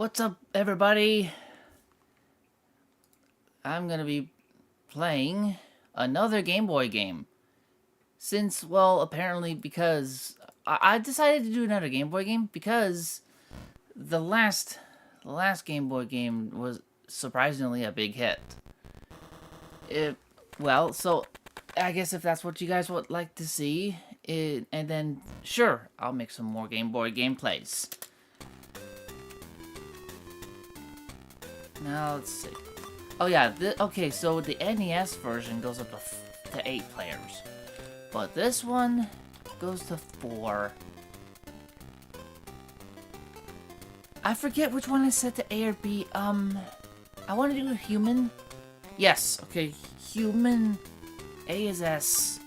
What's up, everybody? I'm gonna be playing another Game Boy game. Since, well, apparently because I decided to do another Game Boy game because the last Game Boy game was surprisingly a big hit. So I guess if that's what you guys would like to see, and then sure, I'll make some more Game Boy gameplays. Now let's see. Oh yeah, okay, so the NES version goes up to 8 players. But this one goes to 4. I forget which one I set to A or B. I want to do human. Yes, okay, human. A is S.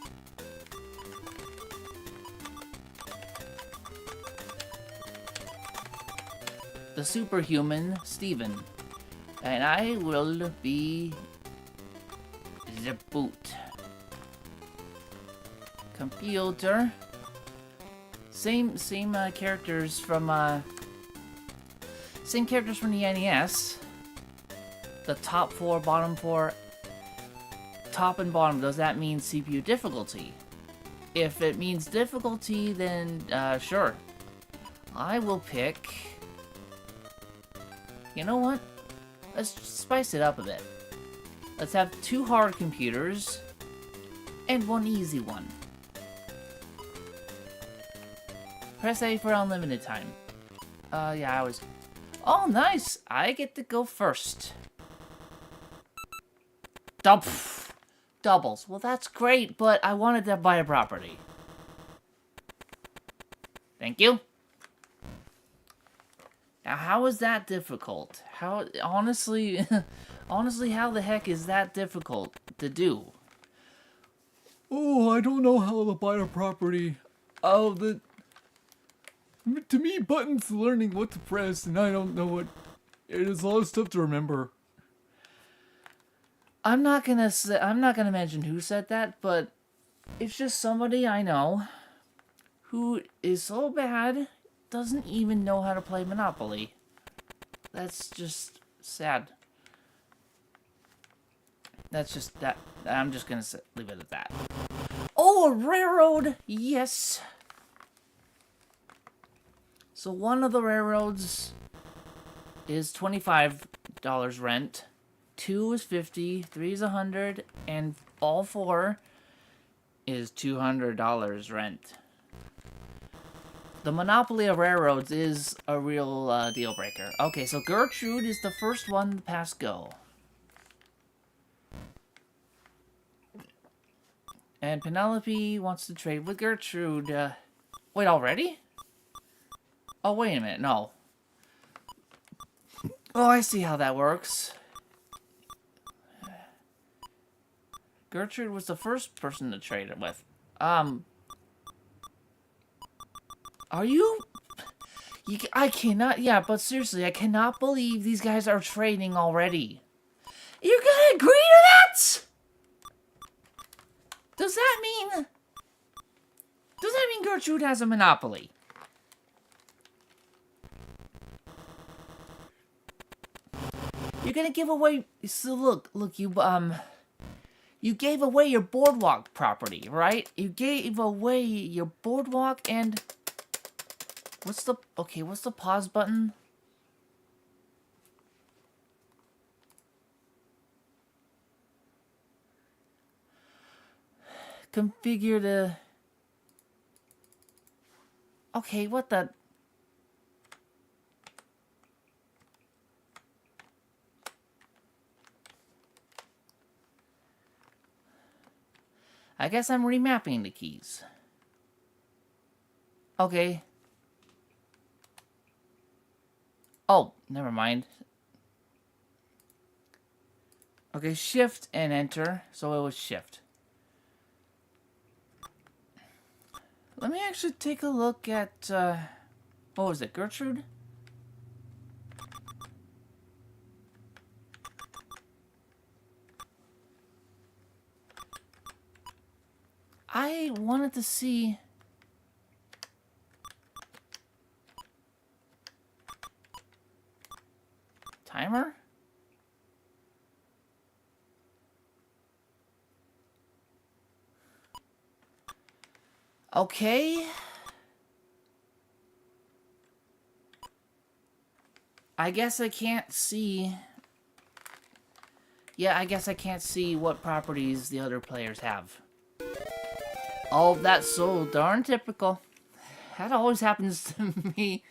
The superhuman, Steven. And I will be the boot. Computer. Same characters from the NES. The top 4, bottom 4. Top and bottom, does that mean CPU difficulty? If it means difficulty, then sure. I will pick. You know what? Let's spice it up a bit. Let's have 2 hard computers and 1 easy one. Press A for unlimited time. Yeah, I was... Oh, nice! I get to go first. Doubles. Well, that's great, but I wanted to buy a property. Thank you. Now, how is that difficult? How, honestly, how the heck is that difficult to do? Oh, I don't know how to buy a property. To me, buttons learning what to press, and I don't know what. It is a lot of stuff to remember. I'm not gonna mention who said that, but it's just somebody I know who is so bad doesn't even know how to play Monopoly. That's just sad. That's just that. I'm just gonna leave it at that. Oh, a railroad! Yes. So one of the railroads is $25 rent. 2 is 50, 3 is 100, and all 4 is $200 rent. The monopoly of railroads is a real deal breaker. Okay, so Gertrude is the first one to pass go. And Penelope wants to trade with Gertrude. Wait, already? Oh, wait a minute, no. Oh, I see how that works. Gertrude was the first person to trade it with. Are you... I cannot... Yeah, but seriously, I cannot believe these guys are trading already. You're gonna agree to that?! Does that mean Gertrude has a monopoly? You're gonna give away... So look, you gave away your boardwalk property, right? You gave away your boardwalk and... What's the pause button? Configure the... Okay, what the... I guess I'm remapping the keys. Okay. Oh, never mind. Okay, shift and enter. So it was shift. Let me actually take a look at, what was it, Gertrude? I wanted to see... timer? Okay. I guess I can't see... Yeah, I guess I can't see what properties the other players have. Oh, that's so darn typical. That always happens to me.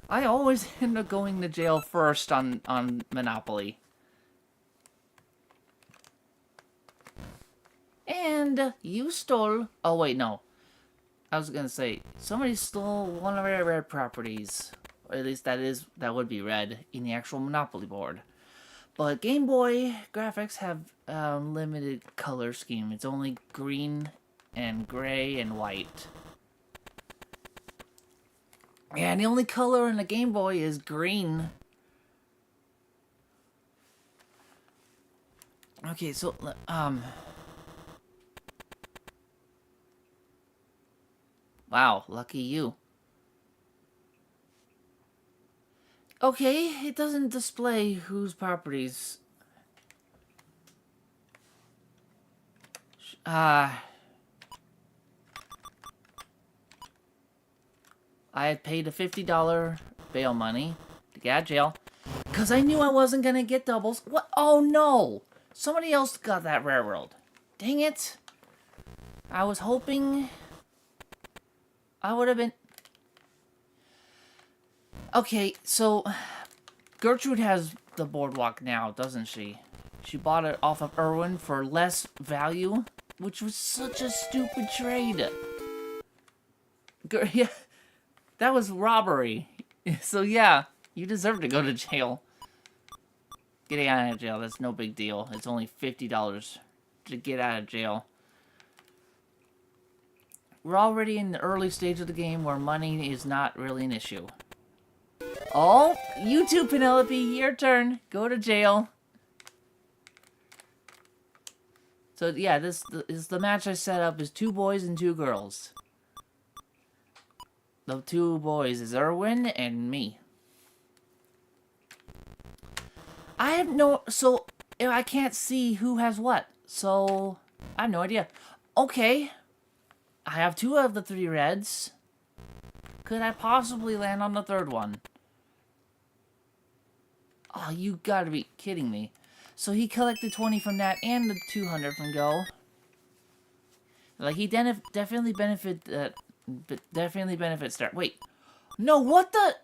I always end up going to jail first on Monopoly. And you stole... Oh, wait, no. I was gonna say, somebody stole one of our red properties. Or at least that would be red in the actual Monopoly board. But Game Boy graphics have limited color scheme. It's only green and gray and white. Yeah, and the only color in the Game Boy is green. Okay, so, wow, lucky you. Okay, it doesn't display whose properties. I had paid a $50 bail money to get out of jail. Because I knew I wasn't going to get doubles. What? Oh, no. Somebody else got that railroad. Dang it. I was hoping I would have been... Okay, so Gertrude has the boardwalk now, doesn't she? She bought it off of Erwin for less value, which was such a stupid trade. Yeah, that was robbery. So yeah, you deserve to go to jail. Getting out of jail, that's no big deal. It's only $50 to get out of jail. We're already in the early stage of the game where money is not really an issue. Oh, you too, Penelope. Your turn. Go to jail. So, yeah, this is the match I set up is 2 boys and 2 girls. The 2 boys is Erwin and me. I have no... So, I can't see who has what. So, I have no idea. Okay. I have 2 of the 3 reds. Could I possibly land on the 3rd one? Oh, you gotta be kidding me. So he collected 20 from that and the 200 from Go. Like, he definitely benefits there. Wait. No, what the...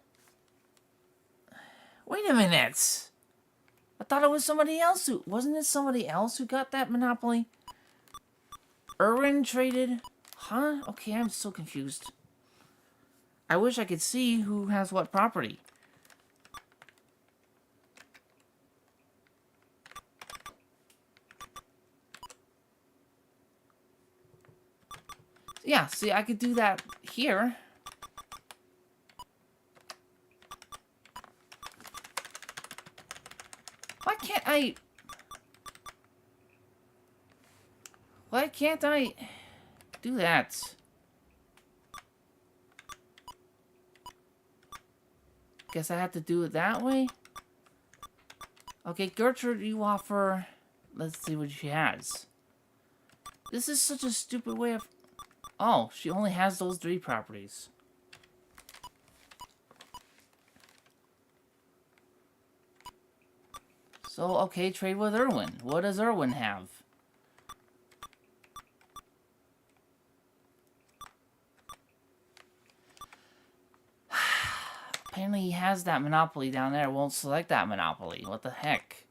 Wait a minute. I thought it was somebody else who... Wasn't it somebody else who got that Monopoly? Erwin traded... Huh? Okay, I'm so confused. I wish I could see who has what property. Yeah, see, I could do that here. Why can't I... Why can't I do that? Guess I have to do it that way? Okay, Gertrude, you offer... Let's see what she has. This is such a stupid way of... Oh, she only has those 3 properties. So, okay, trade with Erwin. What does Erwin have? Apparently he has that Monopoly down there. Won't select that Monopoly. What the heck?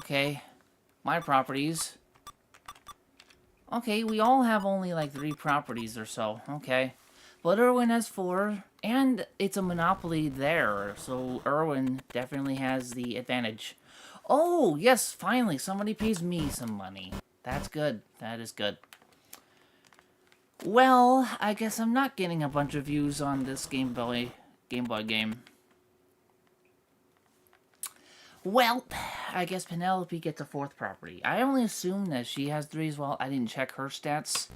Okay. My properties. Okay, we all have only like 3 properties or so. Okay. But Erwin has 4. And it's a Monopoly there. So Erwin definitely has the advantage. Oh, yes, finally. Somebody pays me some money. That's good. That is good. Well, I guess I'm not getting a bunch of views on this Game Boy game. Well, I guess Penelope gets a 4th property. I only assume that she has 3 as well. I didn't check her stats.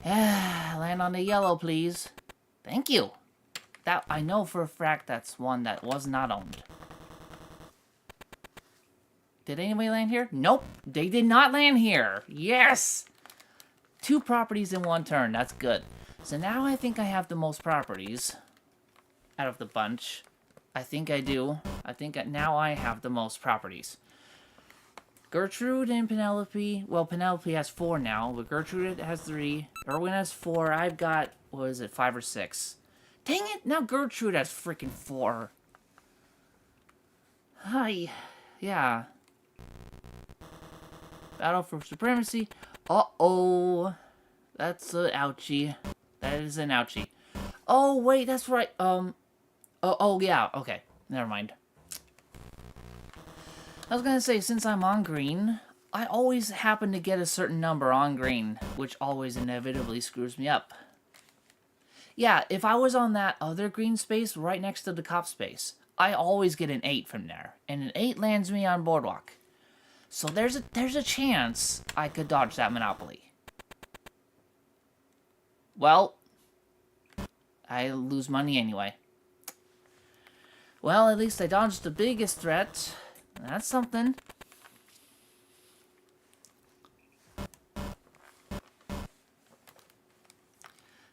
Land on the yellow, please. Thank you. That I know for a fact that's one that was not owned. Did anybody land here? Nope, they did not land here. Yes! 2 properties in 1 turn. That's good. So now I think I have the most properties out of the bunch. I think I do. I think now I have the most properties. Gertrude and Penelope. Well, Penelope has 4 now, but Gertrude has 3. Erwin has 4. I've got, what is it, 5 or 6. Dang it! Now Gertrude has freaking 4. Hi. Yeah. Battle for supremacy. Uh-oh. That's an ouchie. That is an ouchie. Oh, wait, that's right. Oh, yeah. Okay. Never mind. I was gonna say, since I'm on green, I always happen to get a certain number on green, which always inevitably screws me up. Yeah, if I was on that other green space right next to the cop space, I always get an 8 from there, and an 8 lands me on boardwalk. So there's a chance I could dodge that monopoly. Well, I lose money anyway. Well, at least I dodged the biggest threat. That's something.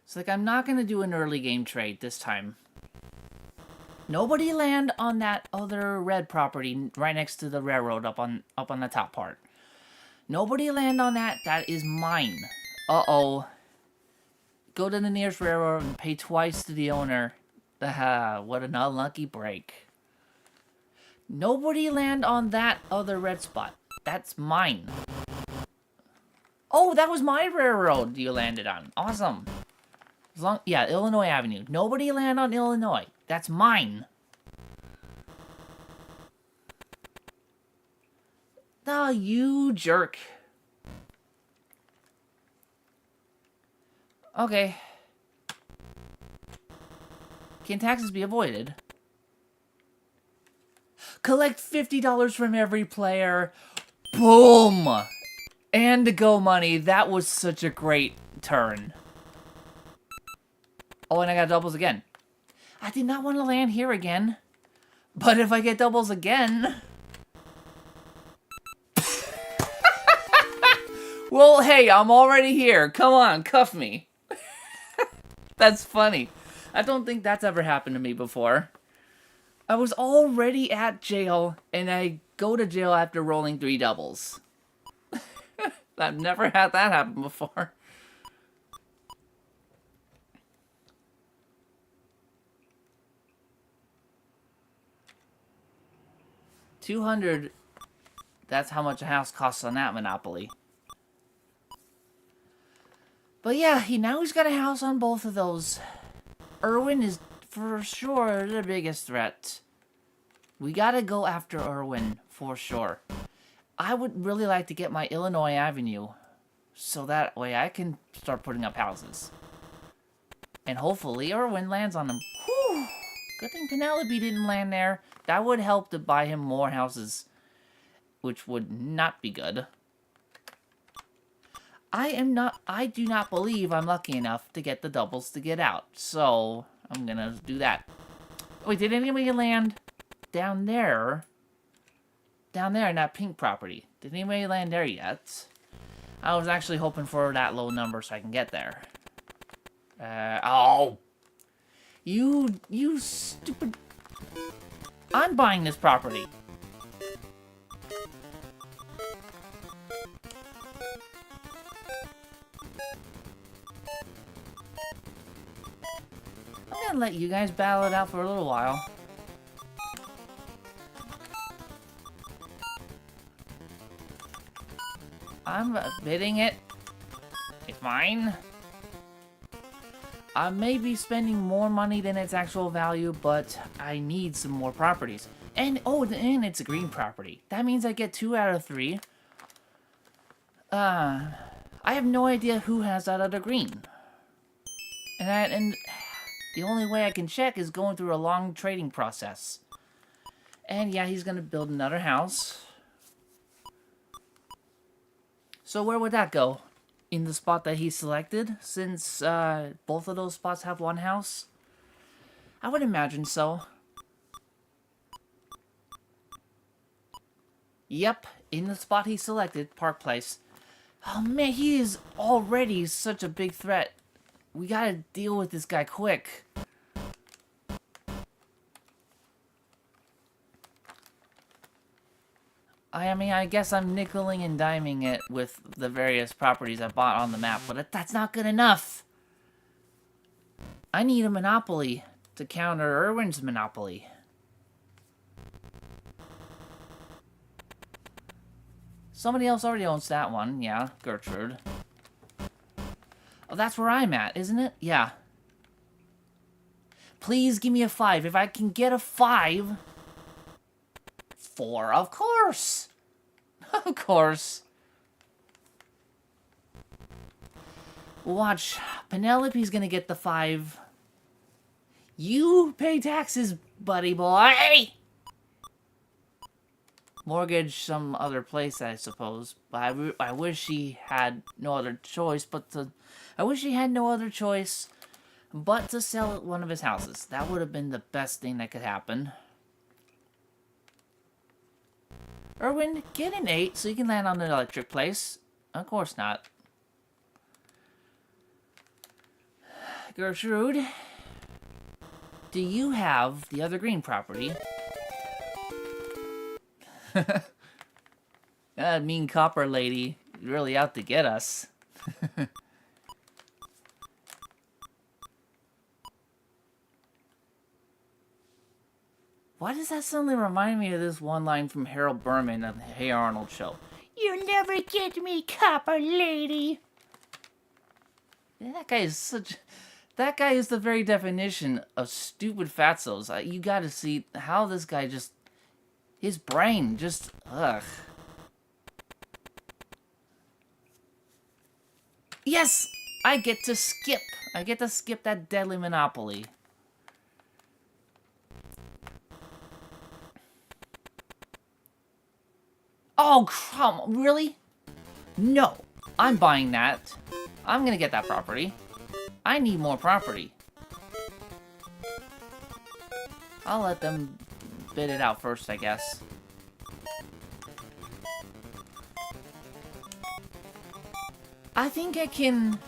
It's like I'm not going to do an early game trade this time. Nobody land on that other red property right next to the railroad up on the top part. Nobody land on that. That is mine. Uh-oh. Go to the nearest railroad and pay twice to the owner. What an unlucky break. Nobody land on that other red spot. That's mine. Oh, that was my railroad you landed on. Awesome. Yeah, Illinois Avenue. Nobody land on Illinois. That's mine. Oh, you jerk. Okay. Can taxes be avoided? Collect $50 from every player. Boom! And to go money. That was such a great turn. Oh, and I got doubles again. I did not want to land here again. But if I get doubles again... Well, hey, I'm already here. Come on, cuff me. That's funny. I don't think that's ever happened to me before. I was already at jail, and I go to jail after rolling 3 doubles. I've never had that happen before. $200. That's how much a house costs on that Monopoly. But yeah, now he's got a house on both of those. Erwin is for sure the biggest threat. We gotta go after Erwin for sure. I would really like to get my Illinois Avenue, so that way I can start putting up houses. And hopefully Erwin lands on them. Whew! Good thing Penelope didn't land there. That would help to buy him more houses, which would not be good. I do not believe I'm lucky enough to get the doubles to get out, so I'm gonna do that. Wait, did anybody land down there? Down there in that pink property. Did anybody land there yet? I was actually hoping for that low number so I can get there. Oh! You stupid... I'm buying this property. I'm gonna let you guys battle it out for a little while. I'm bidding it. It's mine. I may be spending more money than its actual value, but I need some more properties. And, oh, and it's a green property. That means I get 2 out of 3. I have no idea who has that other green. And the only way I can check is going through a long trading process. And yeah, he's gonna build another house. So where would that go? In the spot that he selected, since both of those spots have one house? I would imagine so. Yep, in the spot he selected, Park Place. Oh man, he is already such a big threat. We gotta deal with this guy quick. I mean, I guess I'm nickeling and diming it with the various properties I bought on the map, but that's not good enough. I need a monopoly to counter Irwin's monopoly. Somebody else already owns that one, yeah, Gertrude. Oh, that's where I'm at, isn't it? Yeah. Please give me a 5. If I can get a 5... 4, of course! Of course. Watch, Penelope's gonna get the 5. You pay taxes, buddy boy! Mortgage some other place, I suppose. But I wish she had no other choice but to... I wish she had no other choice but to sell one of his houses. That would have been the best thing that could happen. Irwin, get an 8 so you can land on an electric place. Of course not. Gertrude, do you have the other green property? That mean copper lady really out to get us. Why does that suddenly remind me of this one line from Harold Berman of the Hey Arnold show? You never get me, copper lady. That guy is such... That guy is the very definition of stupid fatzos. You gotta see how this guy just... His brain just... Ugh. Yes! I get to skip. I get to skip that deadly monopoly. Oh, come... Really? No. I'm buying that. I'm gonna get that property. I need more property. I'll let them bid it out first, I guess. I think I can...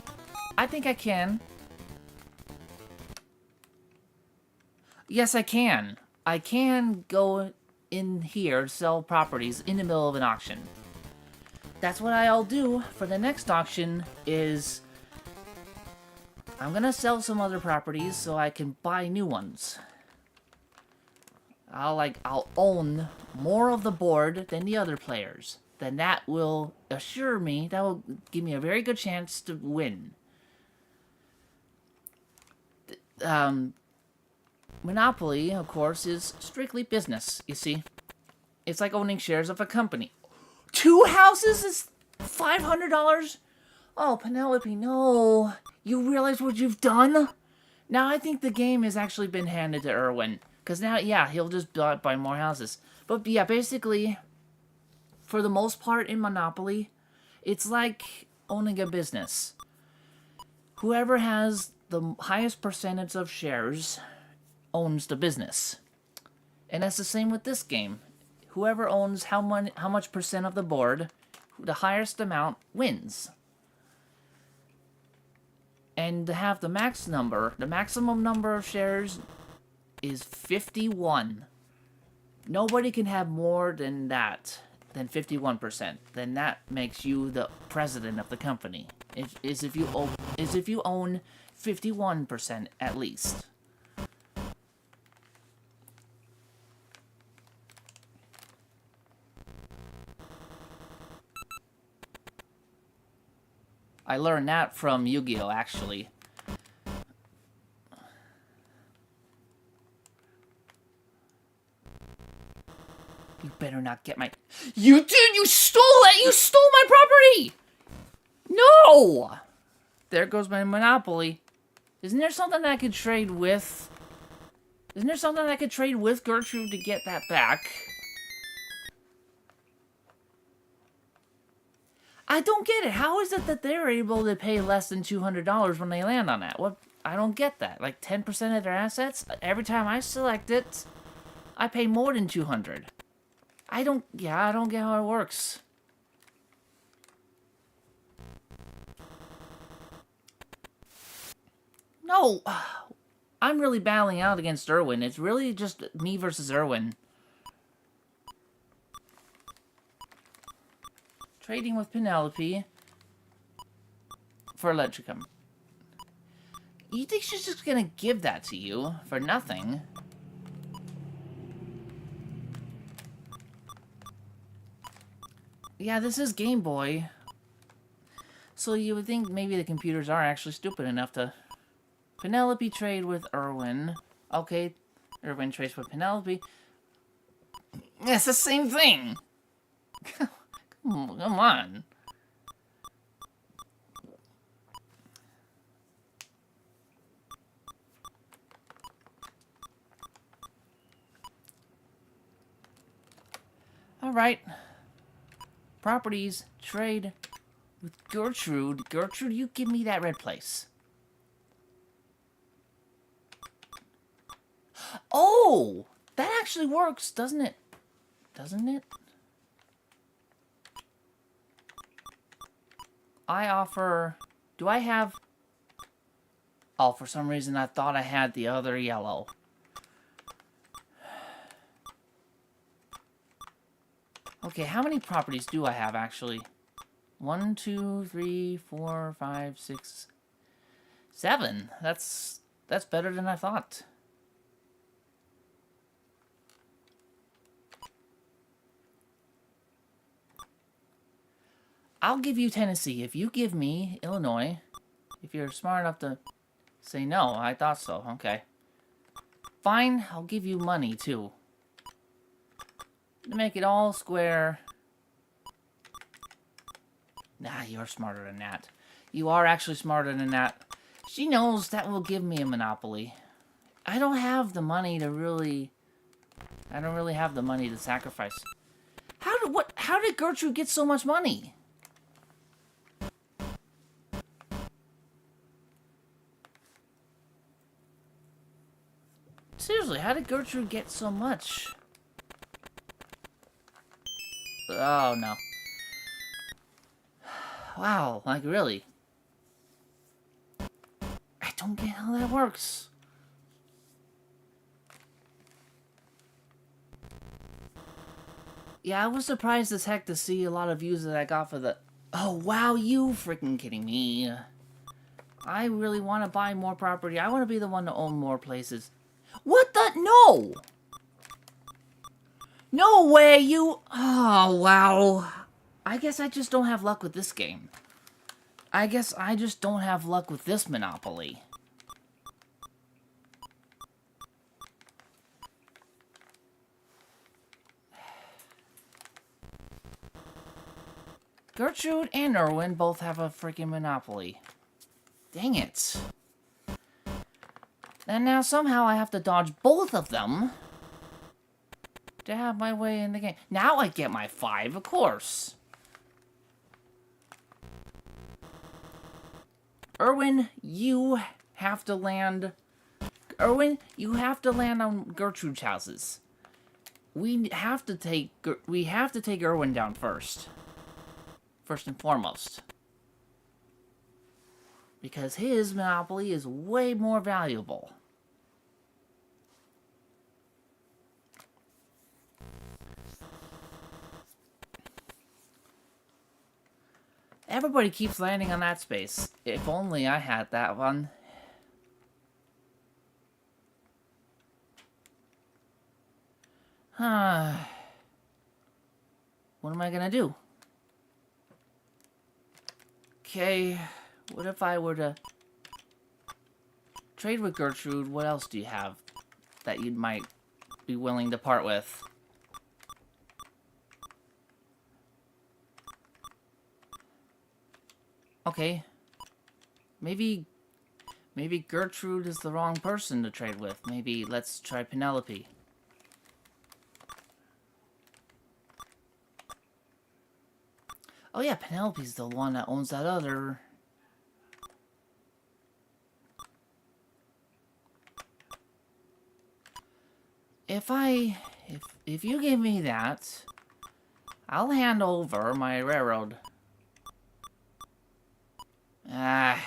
Yes, I can. I can go in here, sell properties in the middle of an auction. That's what I'll do for the next auction is... I'm gonna sell some other properties so I can buy new ones. I'll own more of the board than the other players. Then that will assure me, that will give me a very good chance to win. Monopoly, of course, is strictly business, you see. It's like owning shares of a company. 2 houses is $500? Oh, Penelope, no. You realize what you've done? Now I think the game has actually been handed to Irwin. Because now, yeah, he'll just buy more houses. But yeah, basically, for the most part in Monopoly, it's like owning a business. Whoever has the highest percentage of shares owns the business. And that's the same with this game. Whoever owns how much percent of the board, the highest amount wins. And to have the maximum number of shares is 51. Nobody can have more than that, than 51%. Then that makes you the president of the company. If you own 51% at least. I learned that from Yu-Gi-Oh, actually. You better not get my... You did! You stole it! You stole my property! No! There goes my Monopoly. Isn't there something I could trade with? Isn't there something I could trade with Gertrude to get that back? I don't get it. How is it that they're able to pay less than $200 when they land on that? What? I don't get that. Like 10% of their assets? Every time I select it, I pay more than 200. I don't get how it works. No, I'm really battling out against Irwin. It's really just me versus Irwin. Trading with Penelope for Electricum. You think she's just gonna give that to you for nothing? Yeah, this is Game Boy. So you would think maybe the computers are actually stupid enough to... Penelope trade with Irwin. Okay, Irwin trades with Penelope. It's the same thing! Come on. Alright. Properties, trade with Gertrude. Gertrude, you give me that red place. Oh! That actually works, doesn't it? Doesn't it? I offer... Do I have... Oh, for some reason I thought I had the other yellow. Okay, how many properties do I have, actually? 1, 2, 3, 4, 5, 6, 7. That's better than I thought. I'll give you Tennessee if you give me Illinois. If you're smart enough to say no, I thought so. Okay. Fine, I'll give you money, too. To make it all square. Nah, you're smarter than that. You are actually smarter than that. She knows that will give me a monopoly. I don't have the money to really... I don't really have the money to sacrifice. How did Gertrude get so much money? Seriously, how did Gertrude get so much? Oh, no. Wow, like, really? I don't get how that works. Yeah, I was surprised as heck to see a lot of views that I got for the... Oh, wow, you freaking kidding me. I really want to buy more property. I want to be the one to own more places. What the? No! No way, you... Oh, wow. I guess I just don't have luck with this game. I guess I just don't have luck with this Monopoly. Gertrude and Irwin both have a freaking Monopoly. Dang it. And now somehow I have to dodge both of them to have my way in the game. Now I get my 5, of course. Irwin, you have to land... Irwin, you have to land on Gertrude's houses. We have to take Irwin down first. First and foremost. Because his monopoly is way more valuable. Everybody keeps landing on that space. If only I had that one. What am I gonna do? Okay, what if I were to trade with Gertrude? What else do you have that you might be willing to part with? Okay, maybe Maybe Gertrude is the wrong person to trade with. Maybe let's try Penelope. Oh yeah, Penelope's the one that owns that other... If you give me that, I'll hand over my railroad. Ah.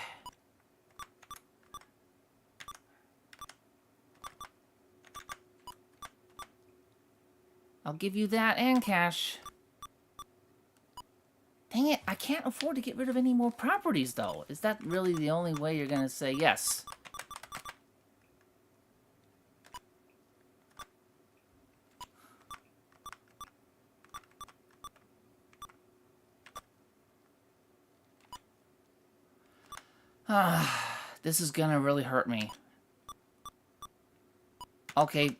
I'll give you that and cash. Dang it, I can't afford to get rid of any more properties, though. Is that really the only way you're gonna say yes? This is gonna really hurt me. Okay,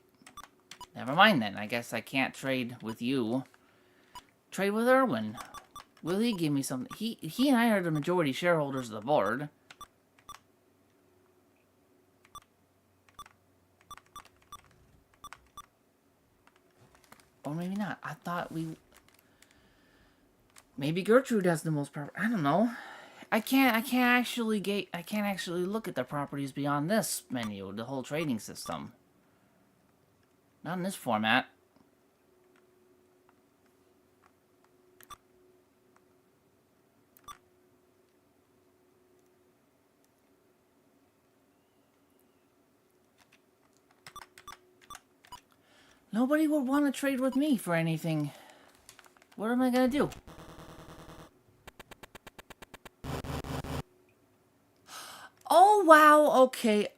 never mind then. I guess I can't trade with you. Trade with Erwin. Will he give me something? He and I are the majority shareholders of the board. Or maybe not. I thought we... Maybe Gertrude has the most property. I don't know. I can't actually look at the properties beyond this menu, the whole trading system. Not in this format. Nobody would want to trade with me for anything. What am I gonna do? Oh, wow, okay.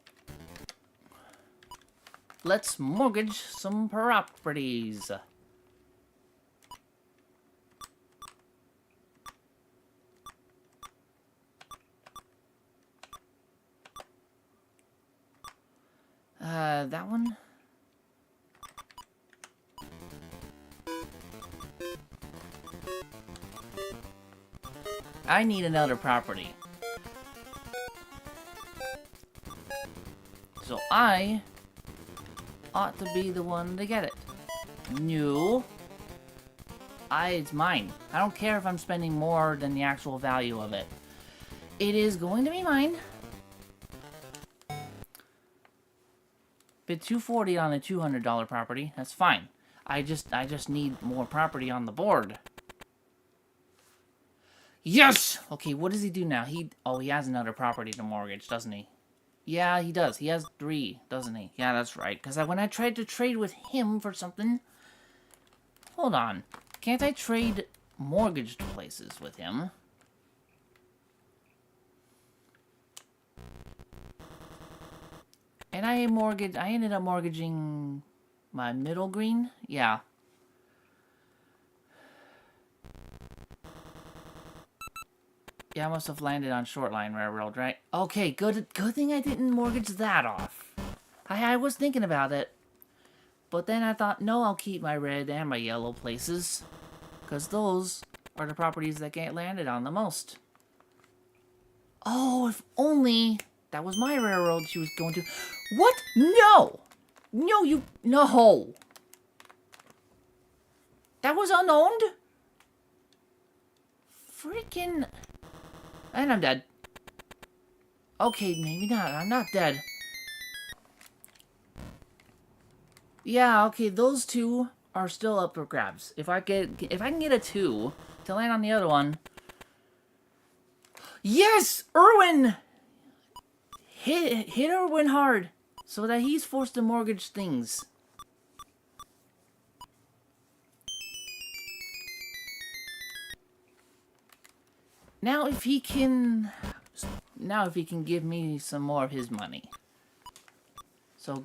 Let's mortgage some properties. That one? I need another property. So I ought to be the one to get it. No. It's mine. I don't care if I'm spending more than the actual value of it. It is going to be mine. Bid $240 on a $200 property. That's fine. I just need more property on the board. Yes! Okay, what does he do now? He has another property to mortgage, doesn't he? Yeah, he does. He has 3, doesn't he? Yeah, that's right. Because when I tried to trade with him for something... Hold on. Can't I trade mortgaged places with him? And I ended up mortgaging my middle green? Yeah. Yeah, I must have landed on Short Line Railroad, right? Okay, good thing I didn't mortgage that off. I was thinking about it. But then I thought, no, I'll keep my red and my yellow places. Because those are the properties that get landed on the most. Oh, if only that was my railroad she was going to... What? No! No, No! That was unowned? Freaking... And I'm dead. Okay, maybe not. I'm not dead. Yeah, okay, those 2 are still up for grabs. If I can get a 2 to land on the other one. Yes! Erwin! Hit Erwin hard so that he's forced to mortgage things. Now if he can give me some more of his money. So,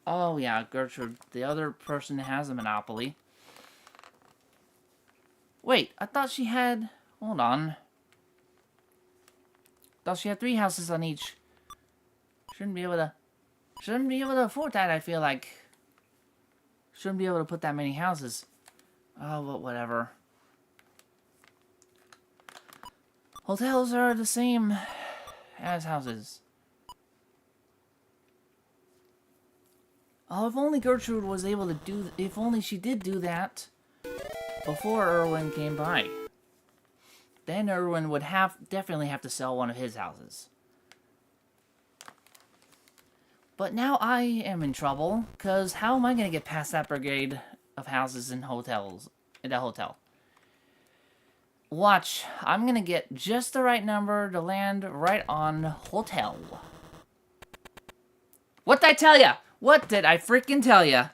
oh yeah, Gertrude, the other person has a monopoly. Wait, I thought she had... Hold on. Thought she had 3 houses on each. Shouldn't be able to afford that, I feel like. Shouldn't be able to put that many houses. Oh, well, whatever. Hotels are the same as houses. Oh, if only Gertrude was able to do... If only she did do that before Erwin came by. Then Erwin would definitely have to sell one of his houses. But now I am in trouble, because how am I going to get past that brigade of houses and hotels, in the hotel? Watch, I'm going to get just the right number to land right on hotel. What did I tell ya? What did I freaking tell ya?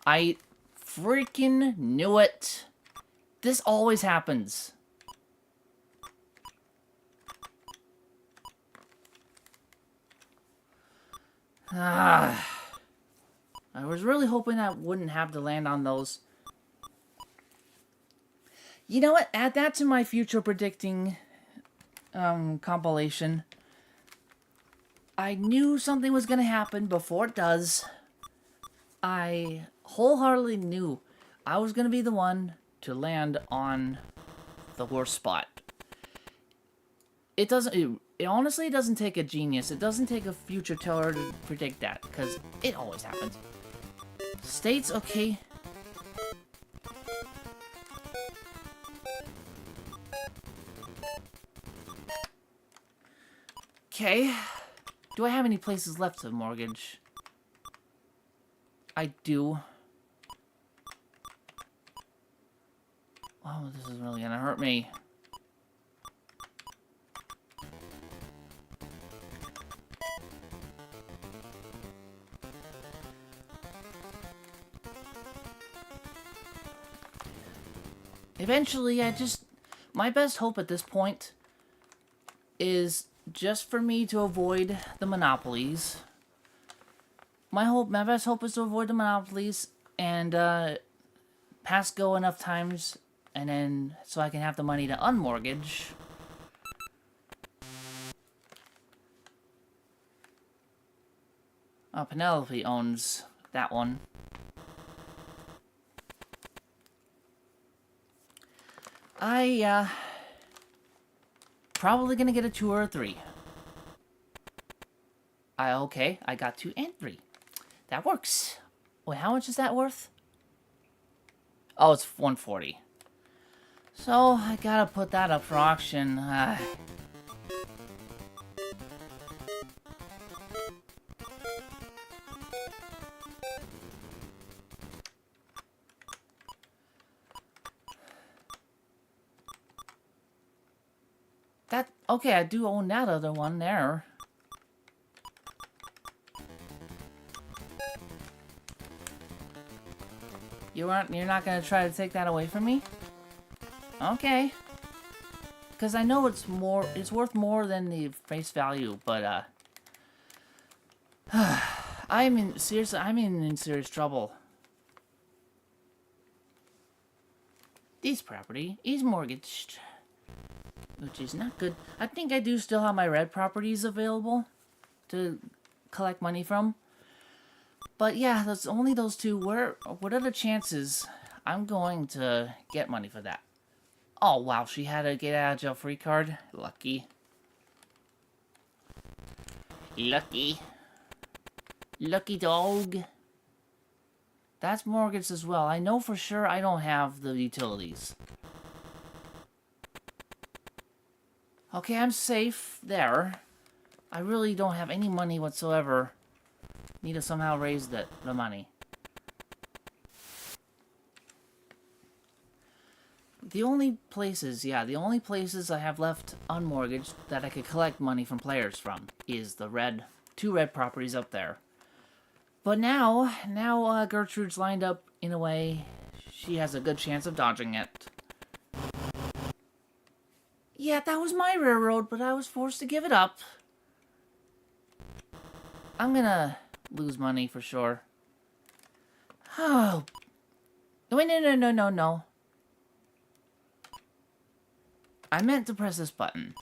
I freaking knew it. This always happens. I was really hoping I wouldn't have to land on those. You know what? Add that to my future predicting compilation. I knew something was going to happen before it does. I wholeheartedly knew I was going to be the one to land on the worst spot. It doesn't... It honestly doesn't take a genius. It doesn't take a future teller to predict that, because it always happens. States, okay. Okay. Do I have any places left to mortgage? I do. Oh, this is really gonna hurt me. Eventually, my best hope at this point is just for me to avoid the monopolies. My best hope is to avoid the monopolies and pass go enough times, and then so I can have the money to unmortgage. Penelope owns that one. Probably gonna get a 2 or a 3. Okay, I got 2 and 3. That works. Wait, how much is that worth? Oh, it's 140. So, I gotta put that up for auction. Okay, I do own that other one there. You're not gonna try to take that away from me? Okay. Because I know it's worth more than the face value, but I'm in serious trouble. This property is mortgaged, which is not good. I think I do still have my red properties available to collect money from. But yeah, there's only those two. What are the chances I'm going to get money for that? Oh, wow, she had a get out of jail free card. Lucky. Lucky. Lucky dog. That's mortgaged as well. I know for sure I don't have the utilities. Okay, I'm safe there. I really don't have any money whatsoever. Need to somehow raise the money. The only places I have left unmortgaged that I could collect money from players from is the two red properties up there. But now Gertrude's lined up in a way she has a good chance of dodging it. Yeah, that was my railroad, but I was forced to give it up. I'm gonna lose money for sure. Oh. Wait, no. I meant to press this button.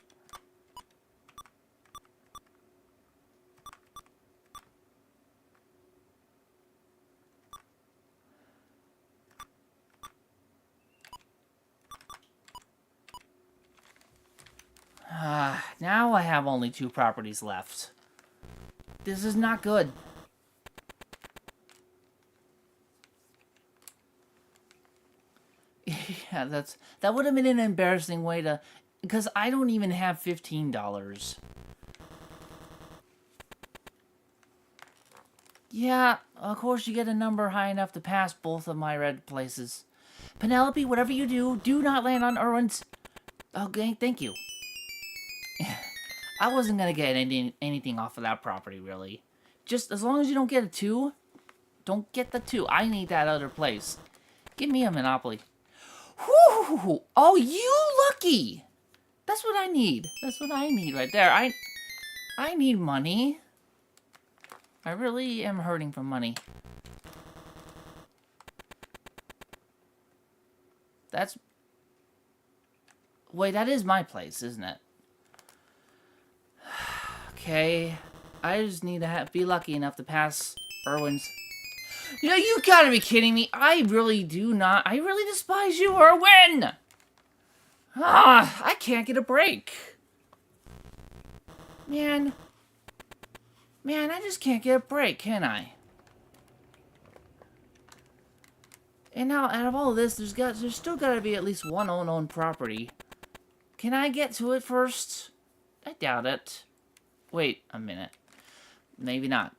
Now I have only 2 properties left. This is not good. Yeah, that would have been an embarrassing way to, because I don't even have $15. Yeah, of course you get a number high enough to pass both of my red places. Penelope, whatever you do, do not land on Irwin's. Okay, thank you. I wasn't gonna get anything off of that property, really. Just as long as you don't get a 2, don't get the 2. I need that other place. Give me a monopoly. Whoo! Oh, you lucky! That's what I need. That's what I need right there. I need money. I really am hurting for money. That's... Wait, that is my place, isn't it? Okay. I just need to be lucky enough to pass Irwin's. You know, you gotta be kidding me. I really do not. I really despise you, Irwin! Ah, I can't get a break. Man, I just can't get a break, can I? And now, out of all of this, there's still gotta be at least one unowned property. Can I get to it first? I doubt it. Wait a minute. Maybe not.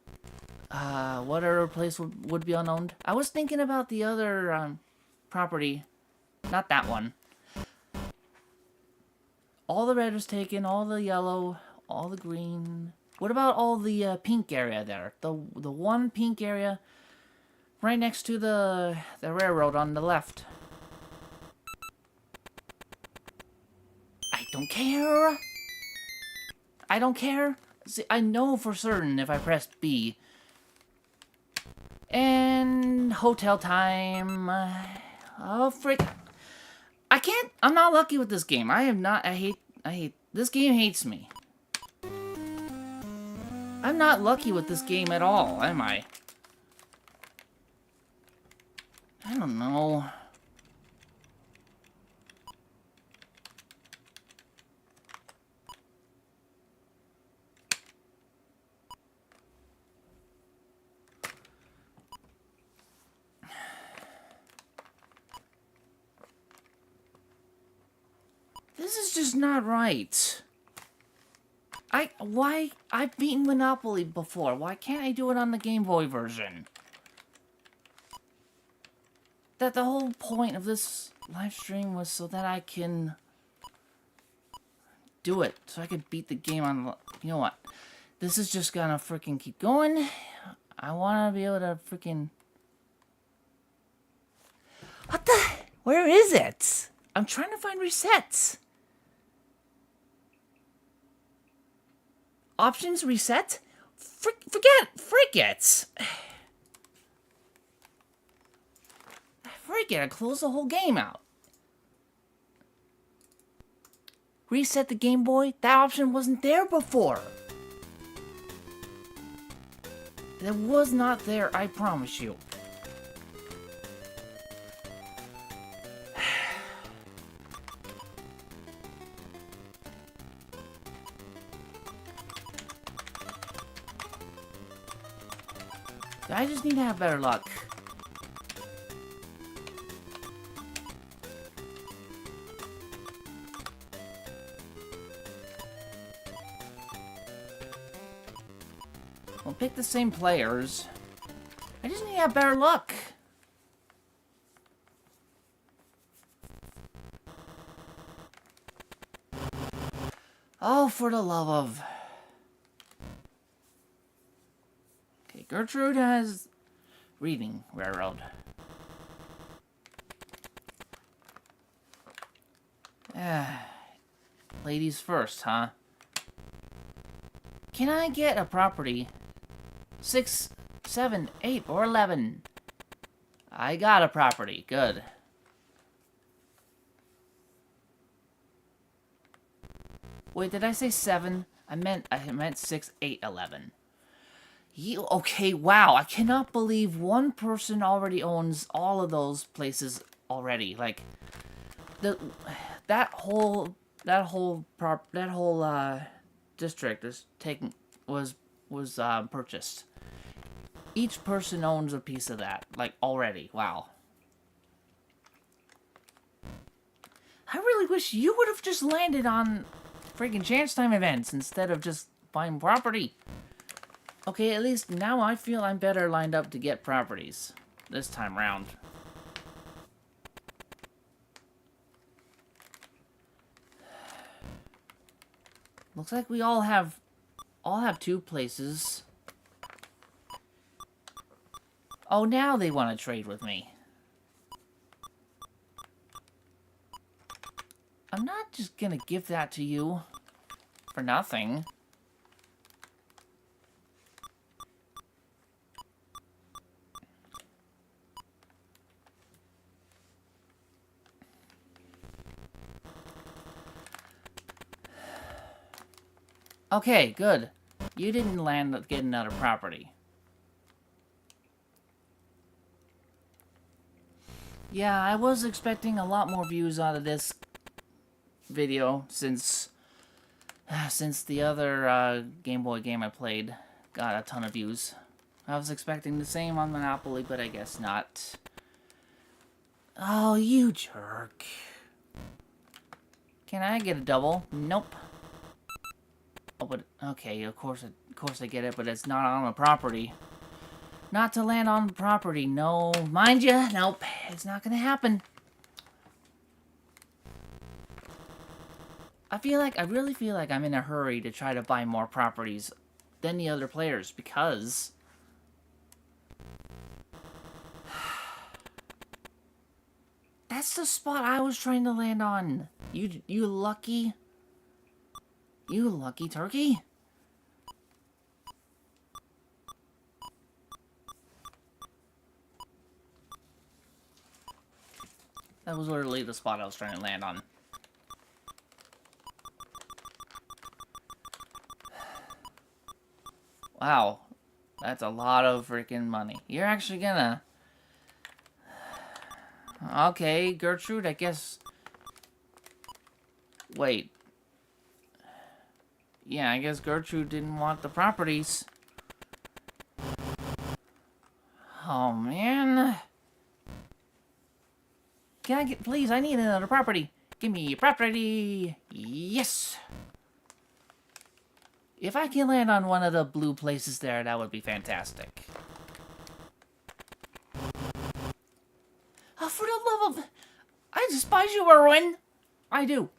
What other place would be unowned? I was thinking about the other, property. Not that one. All the red was taken, all the yellow, all the green. What about all the, pink area there? The one pink area right next to the railroad on the left. I don't care. I don't care. See, I know for certain if I press B. And hotel time. Oh, frick. I can't. I'm not lucky with this game. I am not. I hate. This game hates me. I'm not lucky with this game at all, am I? I don't know. This is just not right. Why? I've beaten Monopoly before. Why can't I do it on the Game Boy version? That the whole point of this live stream was so that I can do it. So I could beat the game on... You know what? This is just gonna freaking keep going. I wanna be able to freaking... What the... Where is it? I'm trying to find resets. Options reset? Frick it! Frick it, I closed the whole game out. Reset the Game Boy? That option wasn't there before. That was not there, I promise you. I just need to have better luck. We'll pick the same players. I just need to have better luck. Oh, for the love of... Okay, Gertrude has reading railroad. Ladies first, huh? Can I get a property? 6, 7, 8, or 11? I got a property. Good. Wait, did I say 7? I meant 6, 8, 11. Okay, wow. I cannot believe one person already owns all of those places already. Like that whole district was was purchased. Each person owns a piece of that, like, already. Wow. I really wish you would have just landed on freaking chance time events instead of just buying property. Okay, at least now I feel I'm better lined up to get properties this time round. Looks like we all have 2 places. Oh, now they want to trade with me. I'm not just gonna give that to you for nothing. Okay, good. You didn't land get another property. Yeah, I was expecting a lot more views out of this video since the other Game Boy game I played got a ton of views. I was expecting the same on Monopoly, but I guess not. Oh, you jerk. Can I get a double? Nope. Oh, but okay, of course I get it, but it's not on the property. Not to land on the property, no. Mind ya, nope, it's not gonna happen. I really feel like I'm in a hurry to try to buy more properties than the other players because that's the spot I was trying to land on. You lucky turkey. That was literally the spot I was trying to land on. Wow. That's a lot of freaking money. You're actually gonna... Okay, Gertrude, I guess... Wait. Yeah, I guess Gertrude didn't want the properties. Oh, man. Can I get... Please, I need another property. Give me a property. Yes. If I can land on one of the blue places there, that would be fantastic. Oh, for the love of... I despise you, Erwin. I do.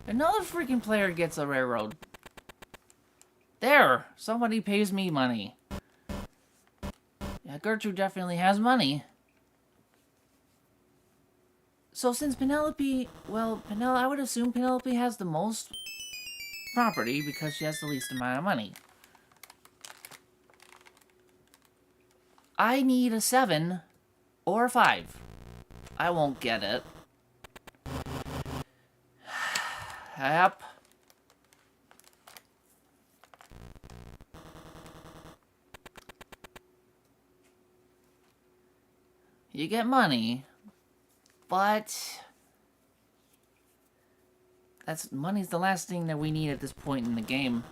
Another freaking player gets a railroad. There! Somebody pays me money. Yeah, Gertrude definitely has money. So since Penelope... Well, I would assume Penelope has the most property because she has the least amount of money. I need a 7 or a 5. I won't get it. Yep. You get money, but money's the last thing that we need at this point in the game.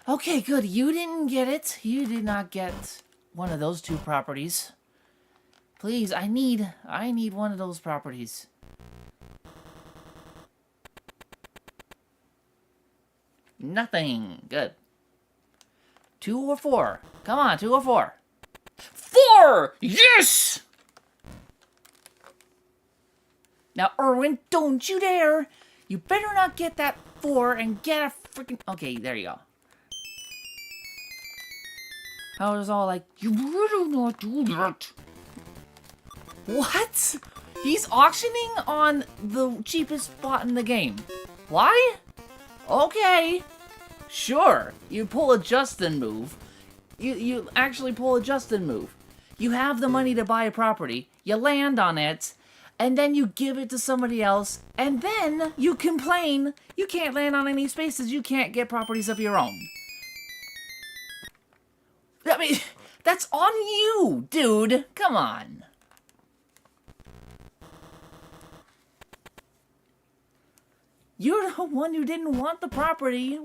Okay, good. You didn't get it. You did not get one of those 2 properties. Please, I need one of those properties. Nothing. Good. 2 or 4. Come on, 2 or 4. 4! Yes! Now, Erwin, don't you dare! You better not get that 4 and get a freaking... Okay, there you go. I was all like, you better not do that. What? He's auctioning on the cheapest spot in the game. Why? Okay. Sure. You pull a Justin move. You actually pull a Justin move. You have the money to buy a property. You land on it. And then you give it to somebody else. And then you complain you can't land on any spaces. You can't get properties of your own. I mean, that's on you, dude. Come on. You're the one who didn't want the property.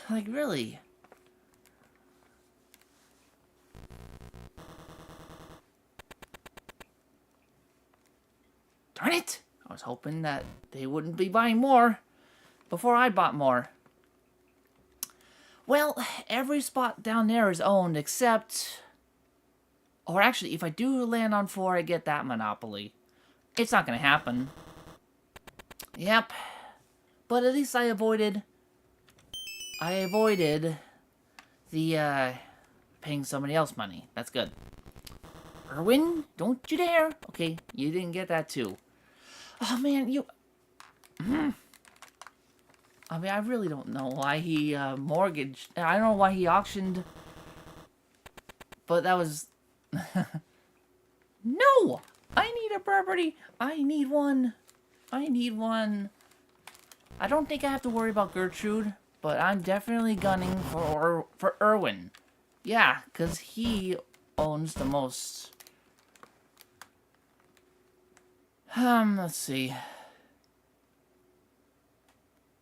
Like, really? Darn it! I was hoping that they wouldn't be buying more before I bought more. Well, every spot down there is owned except... Or actually, if I do land on 4, I get that monopoly. It's not gonna happen. Yep. But at least I avoided the, paying somebody else money. That's good. Erwin, don't you dare. Okay, you didn't get that too. Oh, man, you... I mean, I really don't know why he, mortgaged... I don't know why he auctioned... But that was... No! I need a property! I need one! I need one! I don't think I have to worry about Gertrude, but I'm definitely gunning for Erwin. Yeah, because he owns the most... let's see.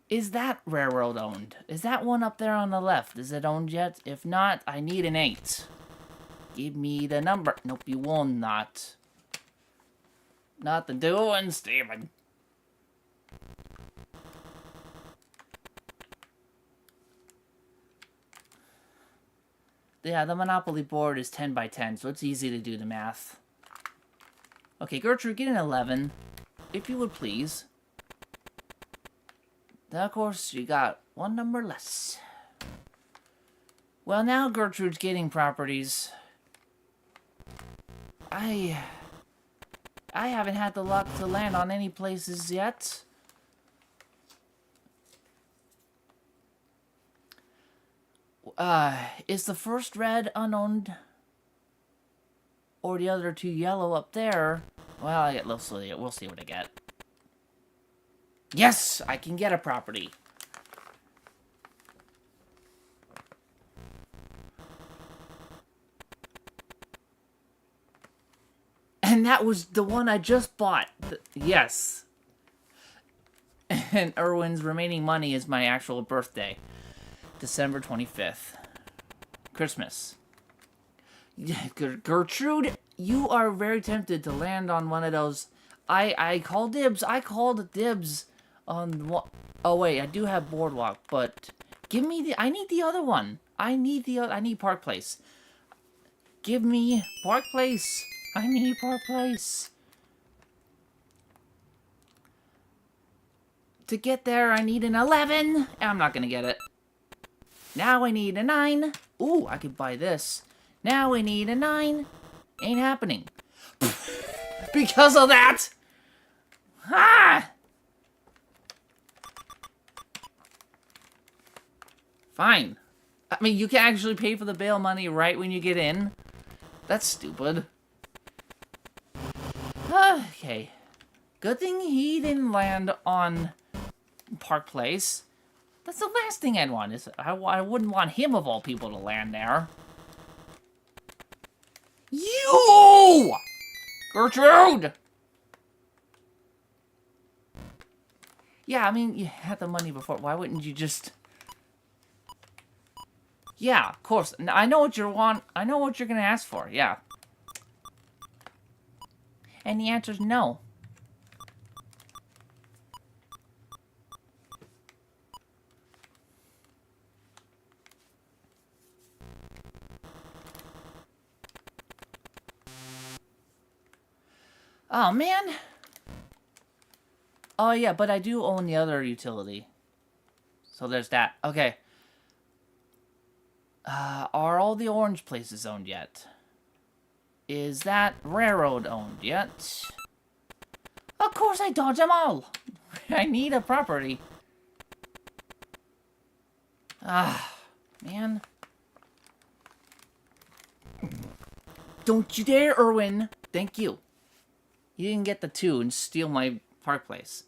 Is that railroad owned? Is that one up there on the left? Is it owned yet? If not, I need an 8. Give me the number. Nope, you will not. Not the doing, Steven. Yeah, the Monopoly board is 10 by 10, so it's easy to do the math. Okay, Gertrude, get an 11. If you would please. Then, of course, you got one number less. Well, now Gertrude's getting properties. I haven't had the luck to land on any places yet. Is the first red unowned? Or the other 2 yellow up there? Well, we'll see what I get. Yes! I can get a property. And that was the one I just bought. Yes. And Erwin's remaining money is my actual birthday. December 25th. Christmas. Gertrude, you are very tempted to land on one of those. I called dibs. I called dibs on what? Oh wait, I do have Boardwalk, but give me the. I need the other one. I need Park Place. Give me Park Place. I need Park Place. To get there, I need an 11. I'm not gonna get it. Now I need a 9. Ooh, I could buy this. Now we need a 9. Ain't happening. Because of that! Ah! Fine. I mean, you can actually pay for the bail money right when you get in. That's stupid. Okay. Good thing he didn't land on Park Place. That's the last thing I'd want. I wouldn't want him, of all people, to land there. You! Gertrude! Yeah, I mean, you had the money before. Why wouldn't you just... Yeah, of course. I know what you want. I know what you're going to ask for. Yeah. And the answer's no. Oh, man. Oh, yeah, but I do own the other utility. So there's that. Okay. Are all the orange places owned yet? Is that railroad owned yet? Of course I dodge them all. I need a property. Ah, man. Don't you dare, Erwin. Thank you. You didn't get the 2 and steal my Park Place.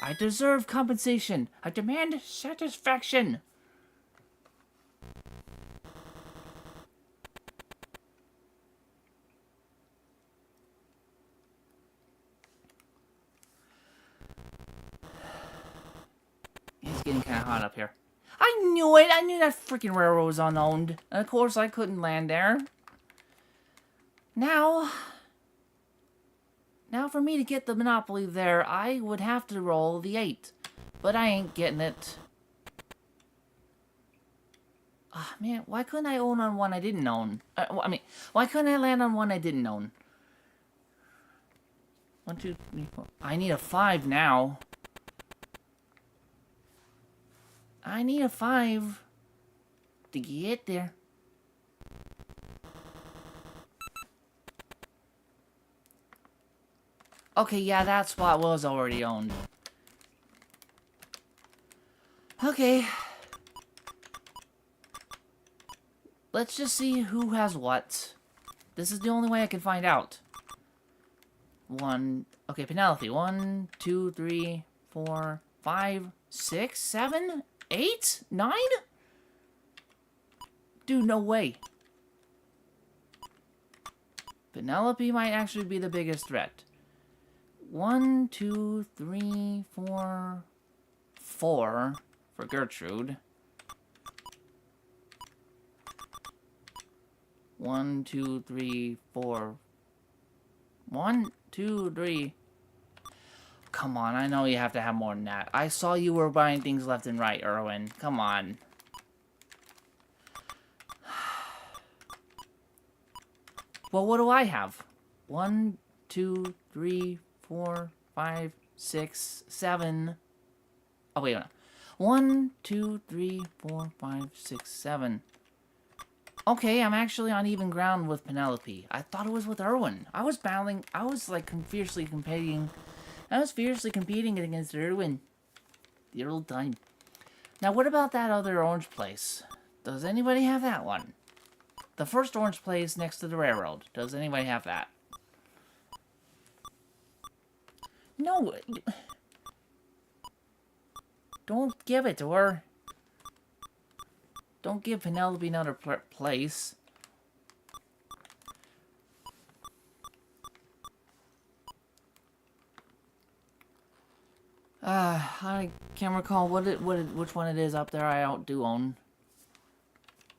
I deserve compensation. I demand satisfaction. not up here. I knew it! I knew that freaking railroad was unowned. And of course, I couldn't land there. Now for me to get the Monopoly there, I would have to roll the 8. But I ain't getting it. Ah, man, why couldn't I own on one I didn't own? Why couldn't I land on one I didn't own? 1, 2, 3, 4. I need a 5 now. I need a 5 to get there. Okay, yeah, that spot was already owned. Okay. Let's just see who has what. This is the only way I can find out. Okay, Penelope. 1, 2, 3, 4, 5, 6, 7, 8, 9? Dude, no way. Penelope might actually be the biggest threat. 1, 2, 3, 4, 4 for Gertrude. 1, 2, 3, 4. 1, 2, 3. Come on, I know you have to have more than that. I saw you were buying things left and right, Erwin. Come on. Well, what do I have? 1, 2, 3, 4, 5, 6, 7. Oh, wait, no. 1, 2, 3, 4, 5, 6, 7. Okay, I'm actually on even ground with Penelope. I thought it was with Erwin. I was battling. I was like fiercely competing. Against Erwin. The old time. Now, what about that other orange place? Does anybody have that one? The first orange place next to the railroad. Does anybody have that? No. Don't give it to her. Don't give Penelope another place. I can't recall which one it is up there. I do own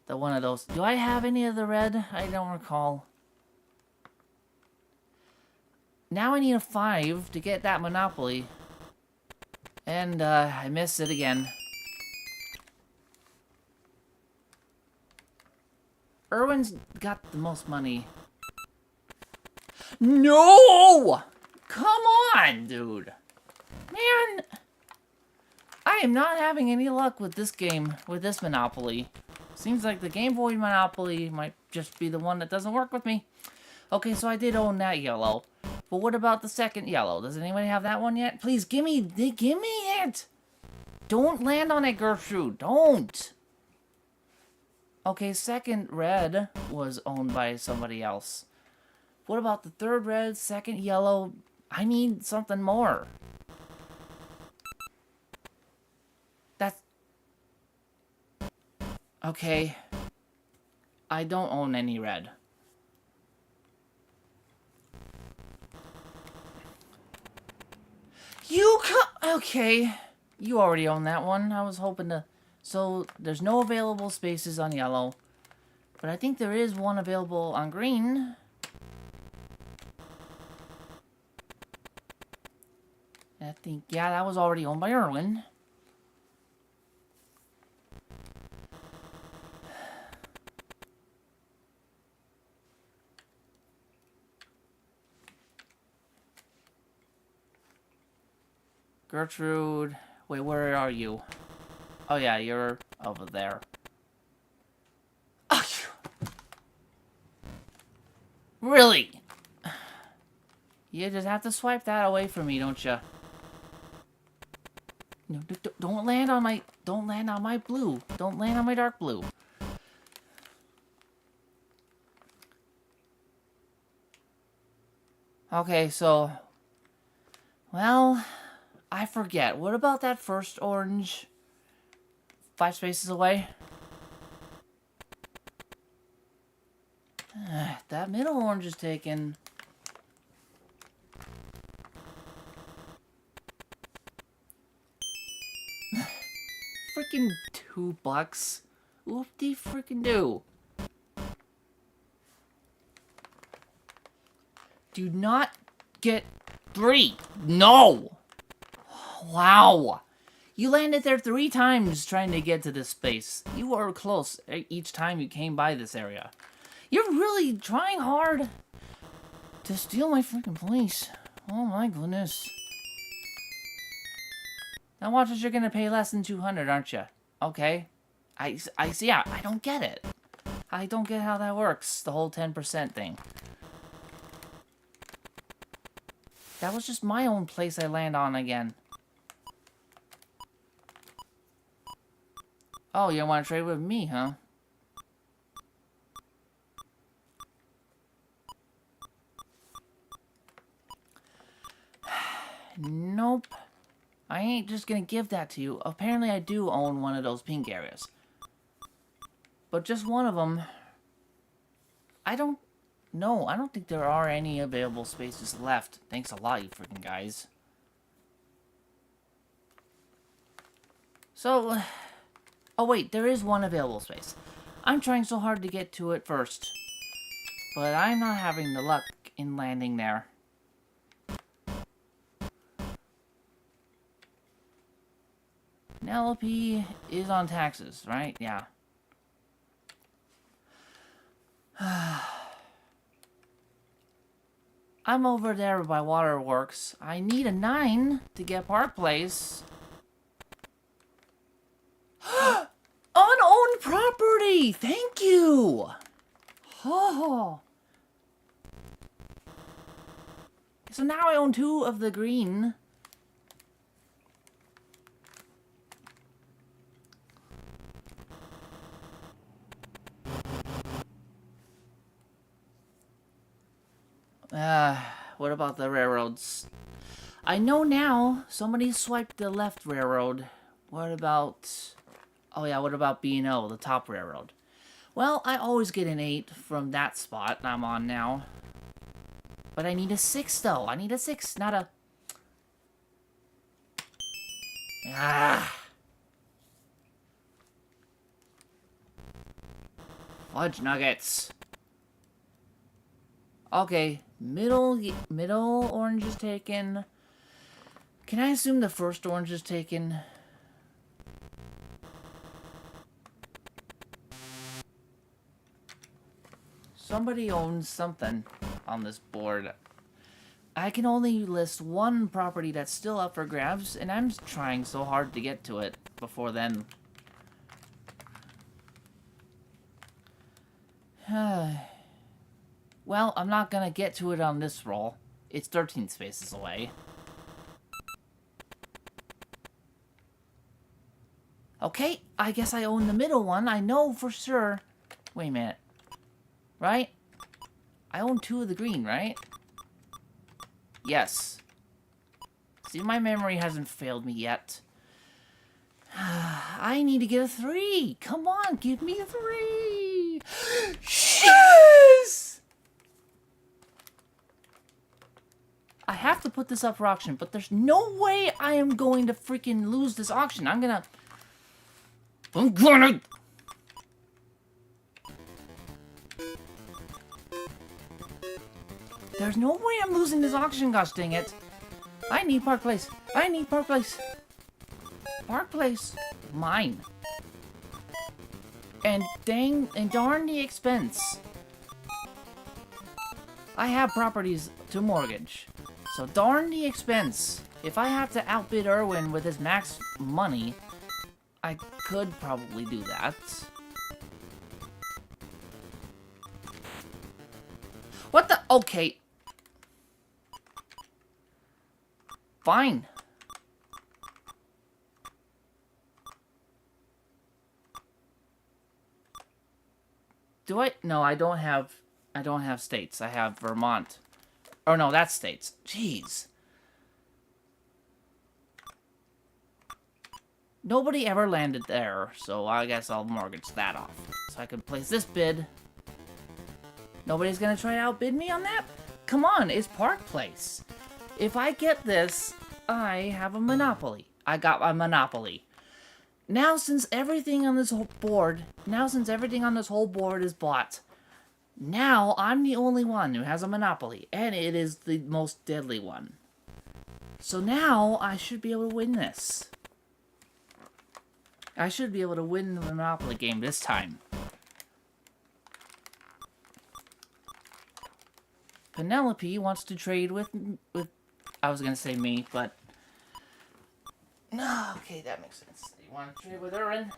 the one of those. Do I have any of the red? I don't recall. Now I need a 5 to get that Monopoly. And, I missed it again. Erwin's got the most money. No! Come on, dude. Man. I am not having any luck with this game, with this Monopoly. Seems like the Game Boy Monopoly might just be the one that doesn't work with me. Okay, so I did own that yellow. But what about the second yellow? Does anybody have that one yet? Please, give me it! Don't land on it, Gertrude. Don't! Okay, second red was owned by somebody else. What about the third red, second yellow? I need something more. That's... Okay. I don't own any red. Okay. You already own that one. I was hoping to... So, there's no available spaces on yellow. But I think there is one available on green. I think, yeah, that was already owned by Erwin. Gertrude, wait, where are you? Oh yeah, you're over there. Oh, really? You just have to swipe that away from me, don't you? No, don't land on my blue. Don't land on my dark blue. Okay, so, well, I forget. What about that first orange? 5 spaces away? That middle orange is taken. Freaking freaking $2. Whoop-de-freaking-do. Do not get 3. No! Wow. You landed there 3 times trying to get to this space. You were close each time you came by this area. You're really trying hard to steal my freaking place. Oh my goodness. Now watch us, you're gonna pay less than 200, aren't you? Okay. I see, yeah, I don't get it. I don't get how that works, the whole 10% thing. That was just my own place I land on again. Oh, you want to trade with me, huh? Nope. I ain't just gonna give that to you. Apparently I do own one of those pink areas. But just one of them. I don't think there are any available spaces left. Thanks a lot, you freaking guys. So, oh wait, there is one available space. I'm trying so hard to get to it first. But I'm not having the luck in landing there. LP is on taxes, right? Yeah. I'm over there by Waterworks. I need a 9 to get Park Place. Unowned property! Thank you! Oh. So now I own 2 of the green. What about the railroads? I know now. Somebody swiped the left railroad. What about... Oh yeah, what about B&O, the top railroad? Well, I always get an 8 from that spot I'm on now. But I need a 6, though. I need a 6, not a... Fudge nuggets. Okay, middle orange is taken. Can I assume the first orange is taken? Somebody owns something on this board. I can only list one property that's still up for grabs, and I'm trying so hard to get to it before then. Well, I'm not gonna get to it on this roll. It's 13 spaces away. Okay, I guess I own the middle one. I know for sure. Wait a minute. Right? I own 2 of the green, right? Yes. See, my memory hasn't failed me yet. I need to get a 3. Come on, give me a 3. Yes! I have to put this up for auction, but there's no way I am going to freaking lose this auction. I'm gonna... There's no way I'm losing this auction, gosh dang it. I need Park Place. I need Park Place. Park Place. Mine. And darn the expense. I have properties to mortgage. So darn the expense. If I have to outbid Irwin with his max money, I could probably do that. What the? Okay. Fine. Do I? No, I don't have states. I have Vermont. Oh no, that's states. Jeez. Nobody ever landed there, so I guess I'll mortgage that off. So I can place this bid. Nobody's gonna try to outbid me on that? Come on, it's Park Place. If I get this, I have a monopoly. I got a monopoly. Now since everything on this whole board is bought, now I'm the only one who has a monopoly, and it is the most deadly one. So now I should be able to win this. I should be able to win the Monopoly game this time. Penelope wants to trade with I was gonna say me, but no. Okay, that makes sense. You want to trade with Erwin?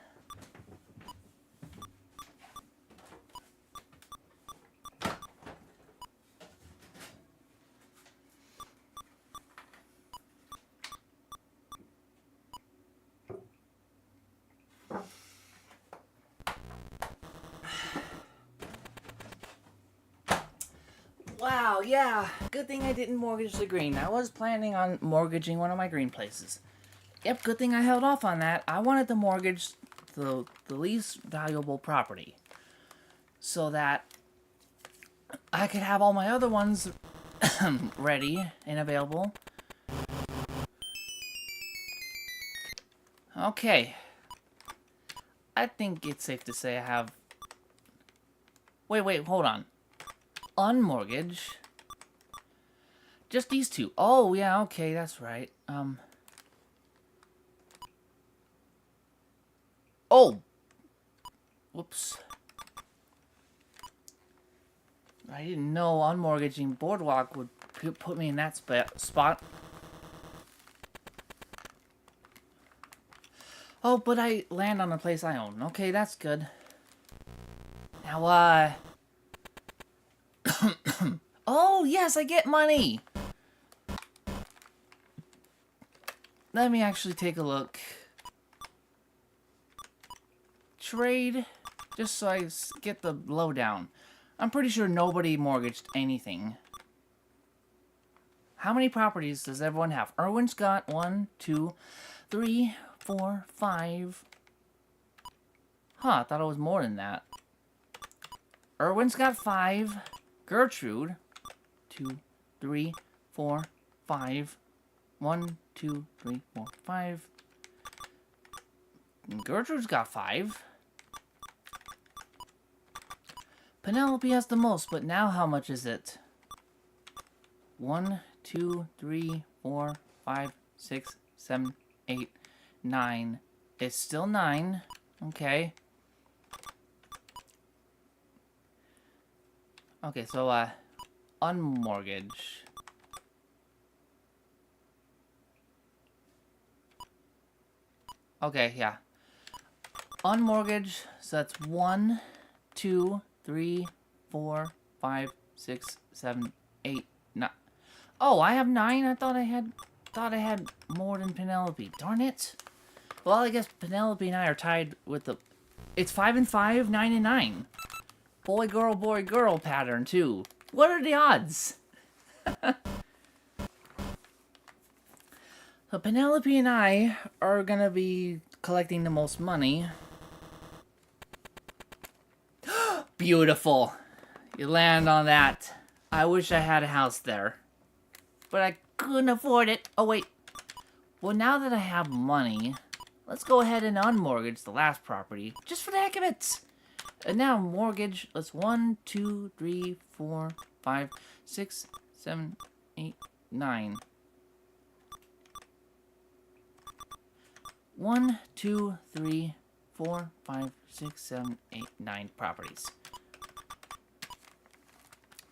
Wow, yeah. Good thing I didn't mortgage the green. I was planning on mortgaging one of my green places. Yep, good thing I held off on that. I wanted to mortgage the least valuable property, so that I could have all my other ones ready and available. Okay. I think it's safe to say I have... Wait, hold on. Unmortgage. Just these two. Oh, yeah, okay, that's right. Oh! Whoops. I didn't know unmortgaging Boardwalk would put me in that spot. Oh, but I land on a place I own. Okay, that's good. Now, oh, yes, I get money! Let me actually take a look. Trade, just so I get the lowdown. I'm pretty sure nobody mortgaged anything. How many properties does everyone have? Erwin's got 1, 2, 3, 4, 5. Huh, I thought it was more than that. Erwin's got 5. Gertrude, 2, 3, 4, 5. 1, 2, 3, 4, 5. And Gertrude's got 5. Penelope has the most, but now how much is it? 1, 2, 3, 4, 5, 6, 7, 8, 9. It's still 9. Okay. Okay, so, unmortgage. Okay, yeah. Unmortgage, so that's 1, 2, 3, 4, 5, 6, 7, 8, 9. Oh, I have 9? I thought I had more than Penelope. Darn it. Well, I guess Penelope and I are tied with the... It's 5 and 5, 9 and 9. Boy, girl pattern, too. What are the odds? So Penelope and I are gonna be collecting the most money. Beautiful. You land on that. I wish I had a house there. But I couldn't afford it. Oh, wait. Well, now that I have money, let's go ahead and unmortgage the last property. Just for the heck of it. And now mortgage. Let's 1, 2, 3, 4, 5, 6, 7, 8, 9. 1, 2, 3, 4, 5, 6, 7, 8, 9 properties.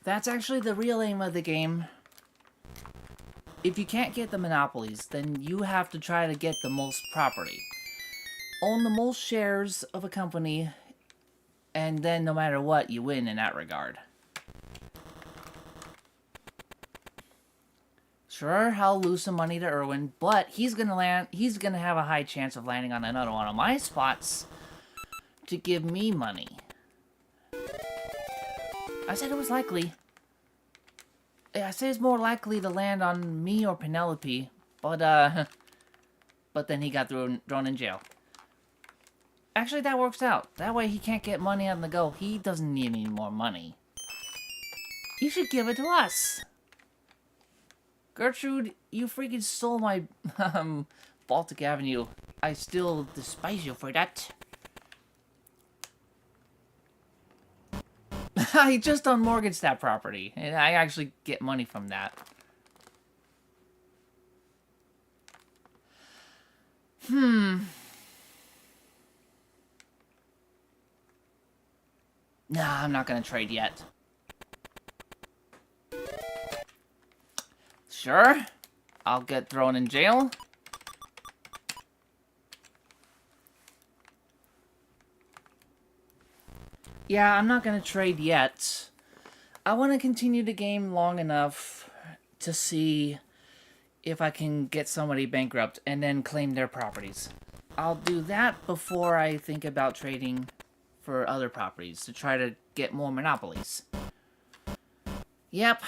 That's actually the real aim of the game. If you can't get the monopolies, then you have to try to get the most property. Own the most shares of a company, and then no matter what, you win in that regard. Sure, I'll lose some money to Erwin, but he's gonna have a high chance of landing on another one of my spots to give me money. I said it was likely. I say it's more likely to land on me or Penelope, but then he got thrown in jail. Actually, that works out. That way he can't get money on the go. He doesn't need any more money. You should give it to us. Gertrude, you freaking stole my Baltic Avenue I still despise you for that. I just unmortgaged that property, and I actually get money from that. Nah, I'm not gonna trade yet. Sure, I'll get thrown in jail. Yeah, I'm not gonna trade yet. I want to continue the game long enough to see if I can get somebody bankrupt and then claim their properties. I'll do that before I think about trading for other properties to try to get more monopolies. Yep,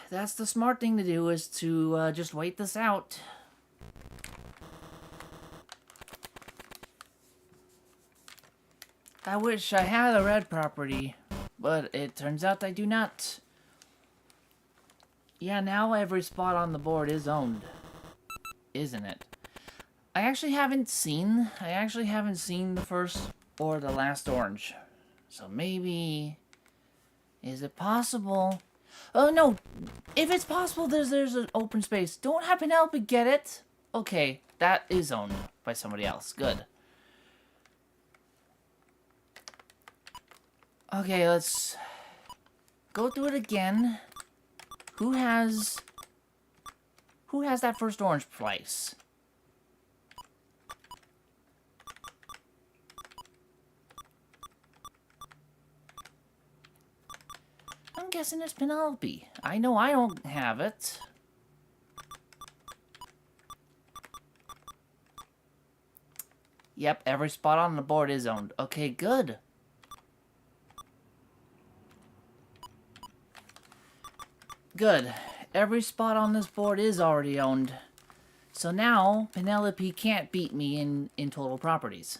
that's the smart thing to do, is to just wait this out. I wish I had a red property, but it turns out I do not. Yeah, now every spot on the board is owned, isn't it? I actually haven't seen the first or the last orange. So maybe, is it possible? Oh no, if it's possible there's an open space. Don't have Penelope get it? Okay, that is owned by somebody else. Good. Okay, let's go through it again. Who has that first orange place? I'm guessing it's Penelope. I know I don't have it. Yep, every spot on the board is owned. Okay, good. Good. Every spot on this board is already owned. So now, Penelope can't beat me in total properties.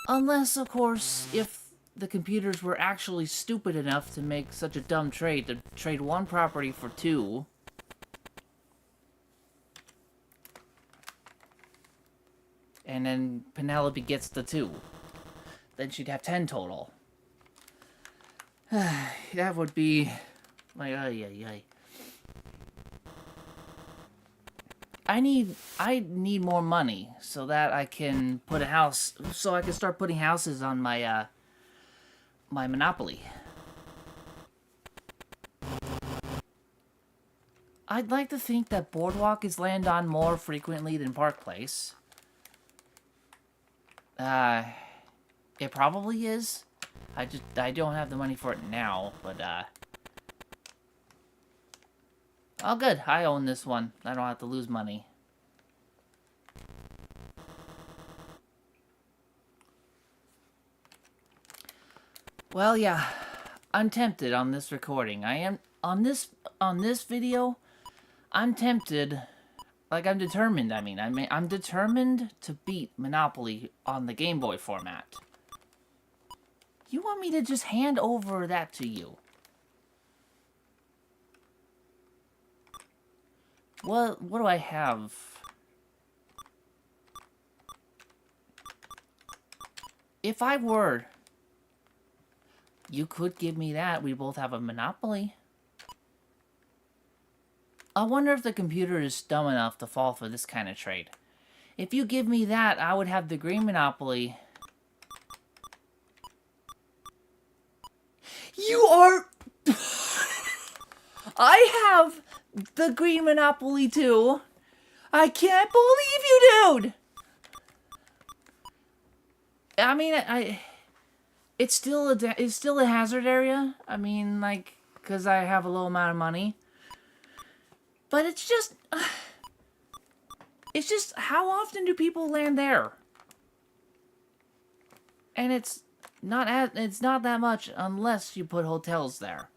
Unless, of course, if the computers were actually stupid enough to make such a dumb trade, to trade one property for two. And then Penelope gets the two. Then she'd have 10 total. That would be... like, I need more money so that I can put a house, so I can start putting houses on my my monopoly. I'd like to think that Boardwalk is land on more frequently than Park Place. It probably is. I don't have the money for it now, but oh good, I own this one. I don't have to lose money. Well, yeah, I'm tempted on this recording. I am on this video. I'm tempted, like I'm determined. I'm determined to beat Monopoly on the Game Boy format. You want me to just hand over that to you? What do I have? If I were... You could give me that. We both have a monopoly. I wonder if the computer is dumb enough to fall for this kind of trade. If you give me that, I would have the green monopoly. You are... I have the green monopoly too. I can't believe you, dude! I mean, it's still a hazard area. I mean, like, because I have a low amount of money. But it's just how often do people land there? And it's not that much unless you put hotels there.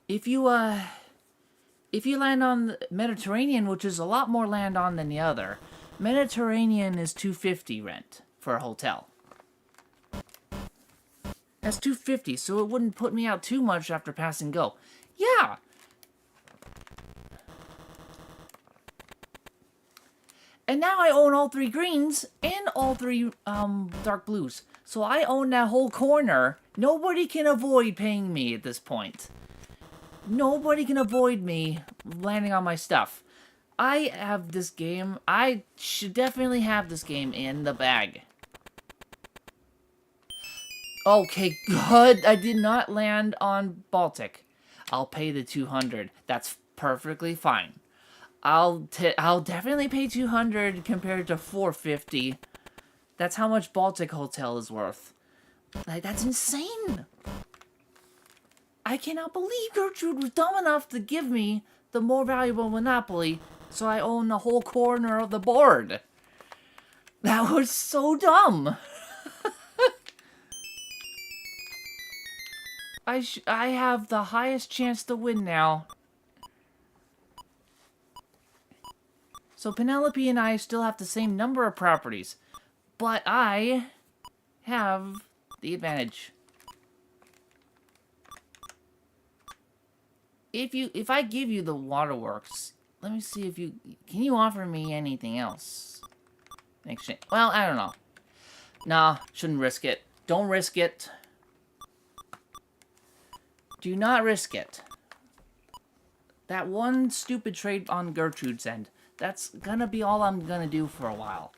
If you land on the Mediterranean, which is a lot more land on than the other, Mediterranean is $250 rent for a hotel. That's $250, so it wouldn't put me out too much after pass and go. Yeah. And now I own all 3 greens and all 3 dark blues. So I own that whole corner. Nobody can avoid paying me at this point. Nobody can avoid me landing on my stuff. I have this game. I should definitely have this game in the bag. Okay, good. I did not land on Baltic. I'll pay the 200. That's perfectly fine. I'll definitely pay 200 compared to 450. That's how much Baltic Hotel is worth. Like, that's insane. I cannot believe Gertrude was dumb enough to give me the more valuable Monopoly, so I own the whole corner of the board. That was so dumb. I have the highest chance to win now. So Penelope and I still have the same number of properties, but I have the advantage. If I give you the waterworks, let me see if can you offer me anything else? In exchange? Well, I don't know. Nah, shouldn't risk it. Don't risk it. Do not risk it. That one stupid trade on Gertrude's end. That's gonna be all I'm gonna do for a while.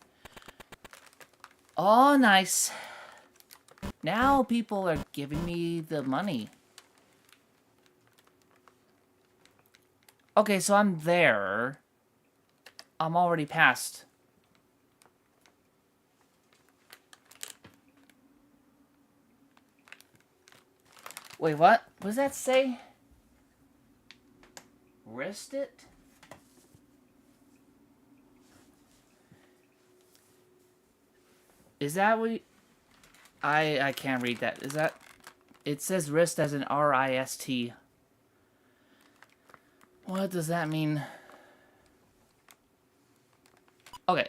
Oh, nice. Now people are giving me the money. Okay, so I'm there. I'm already past. Wait, what? What does that say? Rest it? Is that what I can't read that. Is that... It says wrist as an R-I-S-T. What does that mean? Okay.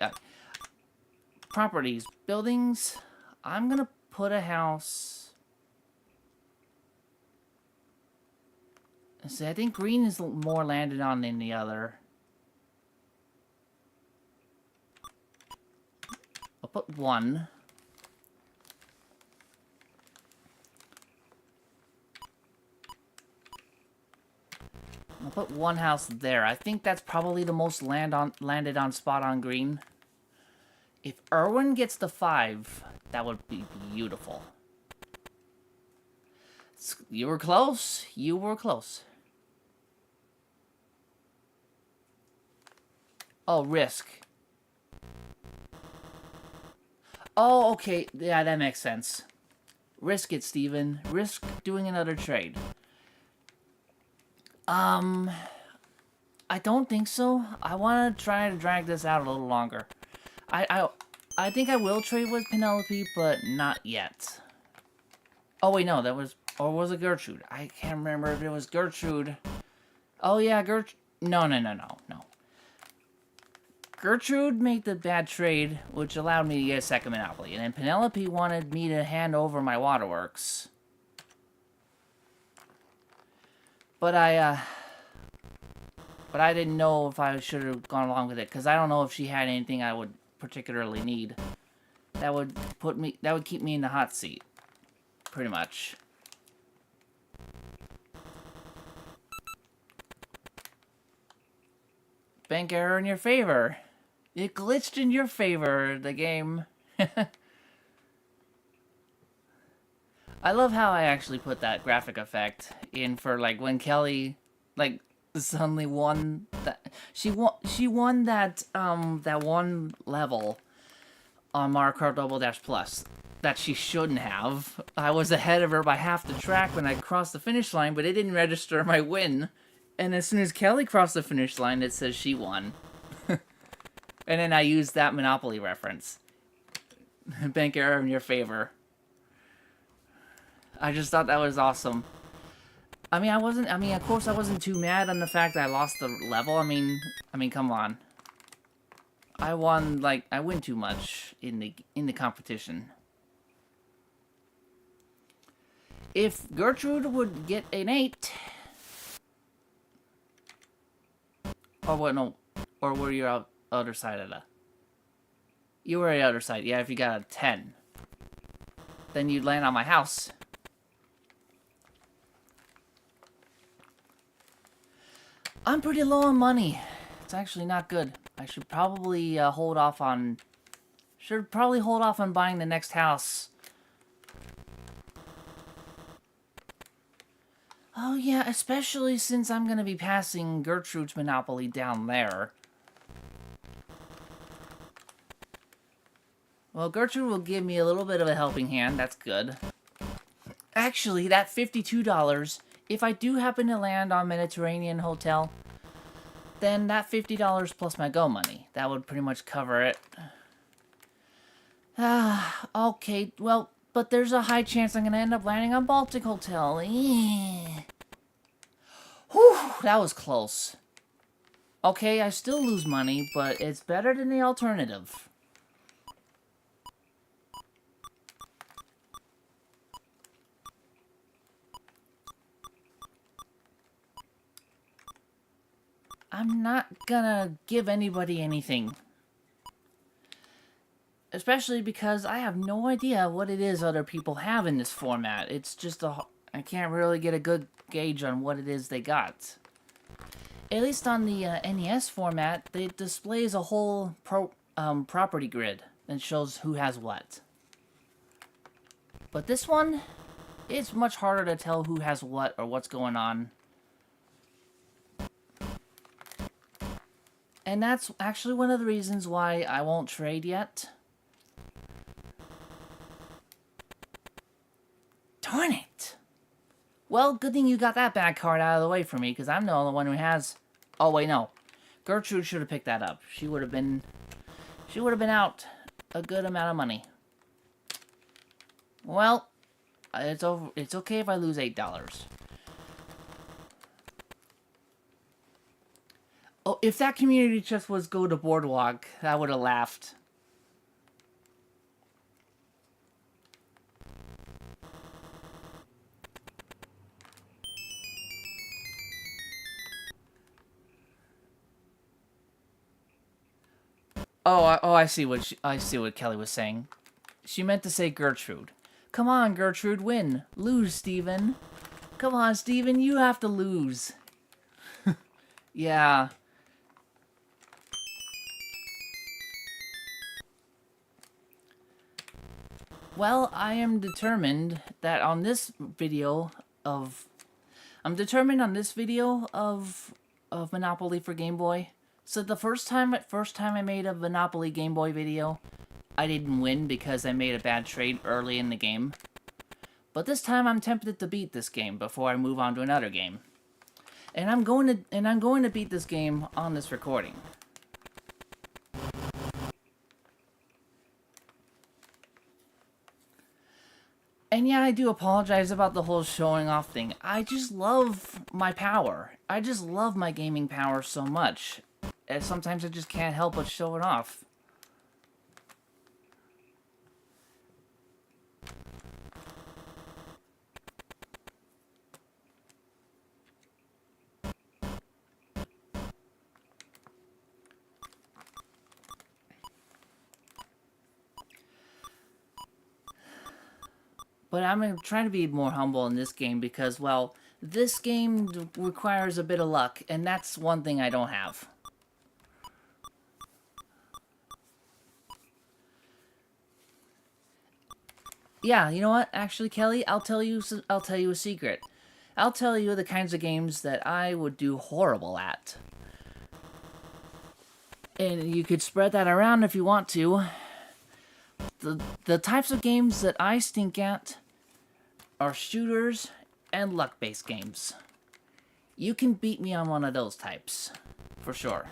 Properties. Buildings. I'm gonna put a house... See, I think green is more landed on than the other. I'll put 1. I'll put 1 house there. I think that's probably the most landed on spot on green. If Irwin gets the 5, that would be beautiful. You were close. You were close. Oh, risk. Oh, okay. Yeah, that makes sense. Risk it, Steven. Risk doing another trade. I don't think so. I want to try to drag this out a little longer. I think I will trade with Penelope, but not yet. Oh, wait, no. That was... Or was it Gertrude? I can't remember if it was Gertrude. Oh, yeah, Gertrude. No. Gertrude made the bad trade, which allowed me to get a second Monopoly. And then Penelope wanted me to hand over my waterworks. But I didn't know if I should have gone along with it, because I don't know if she had anything I would particularly need. That would keep me in the hot seat. Pretty much. Bank error in your favor. It glitched in your favor, the game. I love how I actually put that graphic effect in for, like, when Kelly, like, suddenly won that. She won that, that one level on Mario Kart Double Dash Plus that she shouldn't have. I was ahead of her by half the track when I crossed the finish line, but it didn't register my win. And as soon as Kelly crossed the finish line, it says she won. And then I used that Monopoly reference. Bank error in your favor. I just thought that was awesome. I mean, of course I wasn't too mad on the fact that I lost the level. I mean, come on. I win too much in the competition. If Gertrude would get an 8... Or what, no. Or were you out other side of that? You were the other side. Yeah, if you got a 10. Then you'd land on my house. I'm pretty low on money. It's actually not good. I should probably hold off on... Should probably hold off on buying the next house. Oh yeah, especially since I'm gonna be passing Gertrude's Monopoly down there. Well, Gertrude will give me a little bit of a helping hand. That's good. Actually, that $52, if I do happen to land on Mediterranean Hotel, then that $50 plus my Go money, that would pretty much cover it. Okay, well, but there's a high chance I'm gonna end up landing on Baltic Hotel. Whew, that was close. Okay, I still lose money, but it's better than the alternative. I'm not gonna give anybody anything. Especially because I have no idea what it is other people have in this format. It's just I can't really get a good gauge on what it is they got. At least on the NES format, it displays a whole property grid and shows who has what. But this one, it's much harder to tell who has what or what's going on. And that's actually one of the reasons why I won't trade yet. Darn it! Well, good thing you got that bad card out of the way for me, because I'm the only one who has... Oh, wait, no. Gertrude should have picked that up. She would have been out a good amount of money. Well, it's over. It's okay if I lose $8. Oh, if that community chest was go to Boardwalk, I would have laughed. I see what Kelly was saying. She meant to say Gertrude. Come on, Gertrude, win. Lose, Steven. Come on, Steven, you have to lose. Yeah. Well, I am determined that on this video of... of Monopoly for Game Boy. So the first time I made a Monopoly Game Boy video, I didn't win because I made a bad trade early in the game. But this time I'm tempted to beat this game before I move on to another game. And I'm going to beat this game on this recording. And yeah, I do apologize about the whole showing off thing. I just love my power. I just love my gaming power so much. And sometimes I just can't help but show it off. But I'm trying to be more humble in this game because, well, this game requires a bit of luck, and that's one thing I don't have. Yeah, you know what? Actually, Kelly, I'll tell you a secret. I'll tell you the kinds of games that I would do horrible at. And you could spread that around if you want to. The types of games that I stink at are shooters and luck-based games. You can beat me on one of those types, for sure.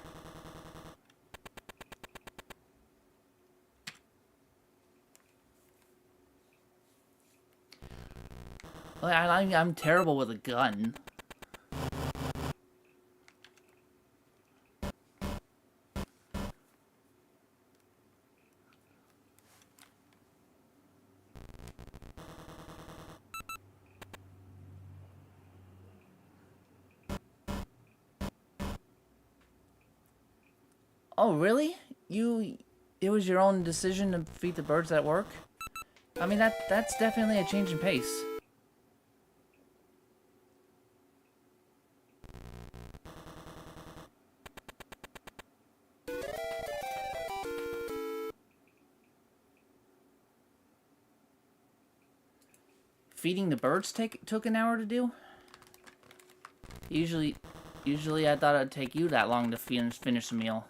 I'm terrible with a gun. Oh, really? it was your own decision to feed the birds at work. I mean, that's definitely a change in pace. Feeding the birds took an hour to do? Usually I thought it'd take you that long to finish a meal.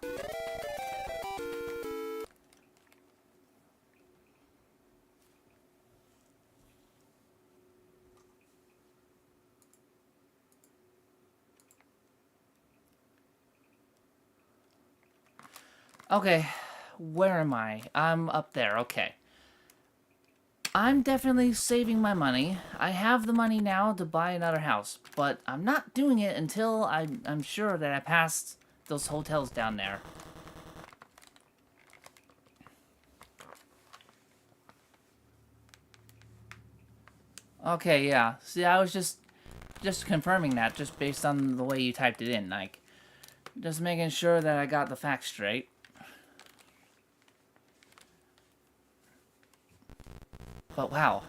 Okay, where am I? I'm up there, okay. I'm definitely saving my money. I have the money now to buy another house, but I'm not doing it until I'm sure that I passed those hotels down there. Okay, yeah. See, I was just confirming that, just based on the way you typed it in, like, just making sure that I got the facts straight. But wow.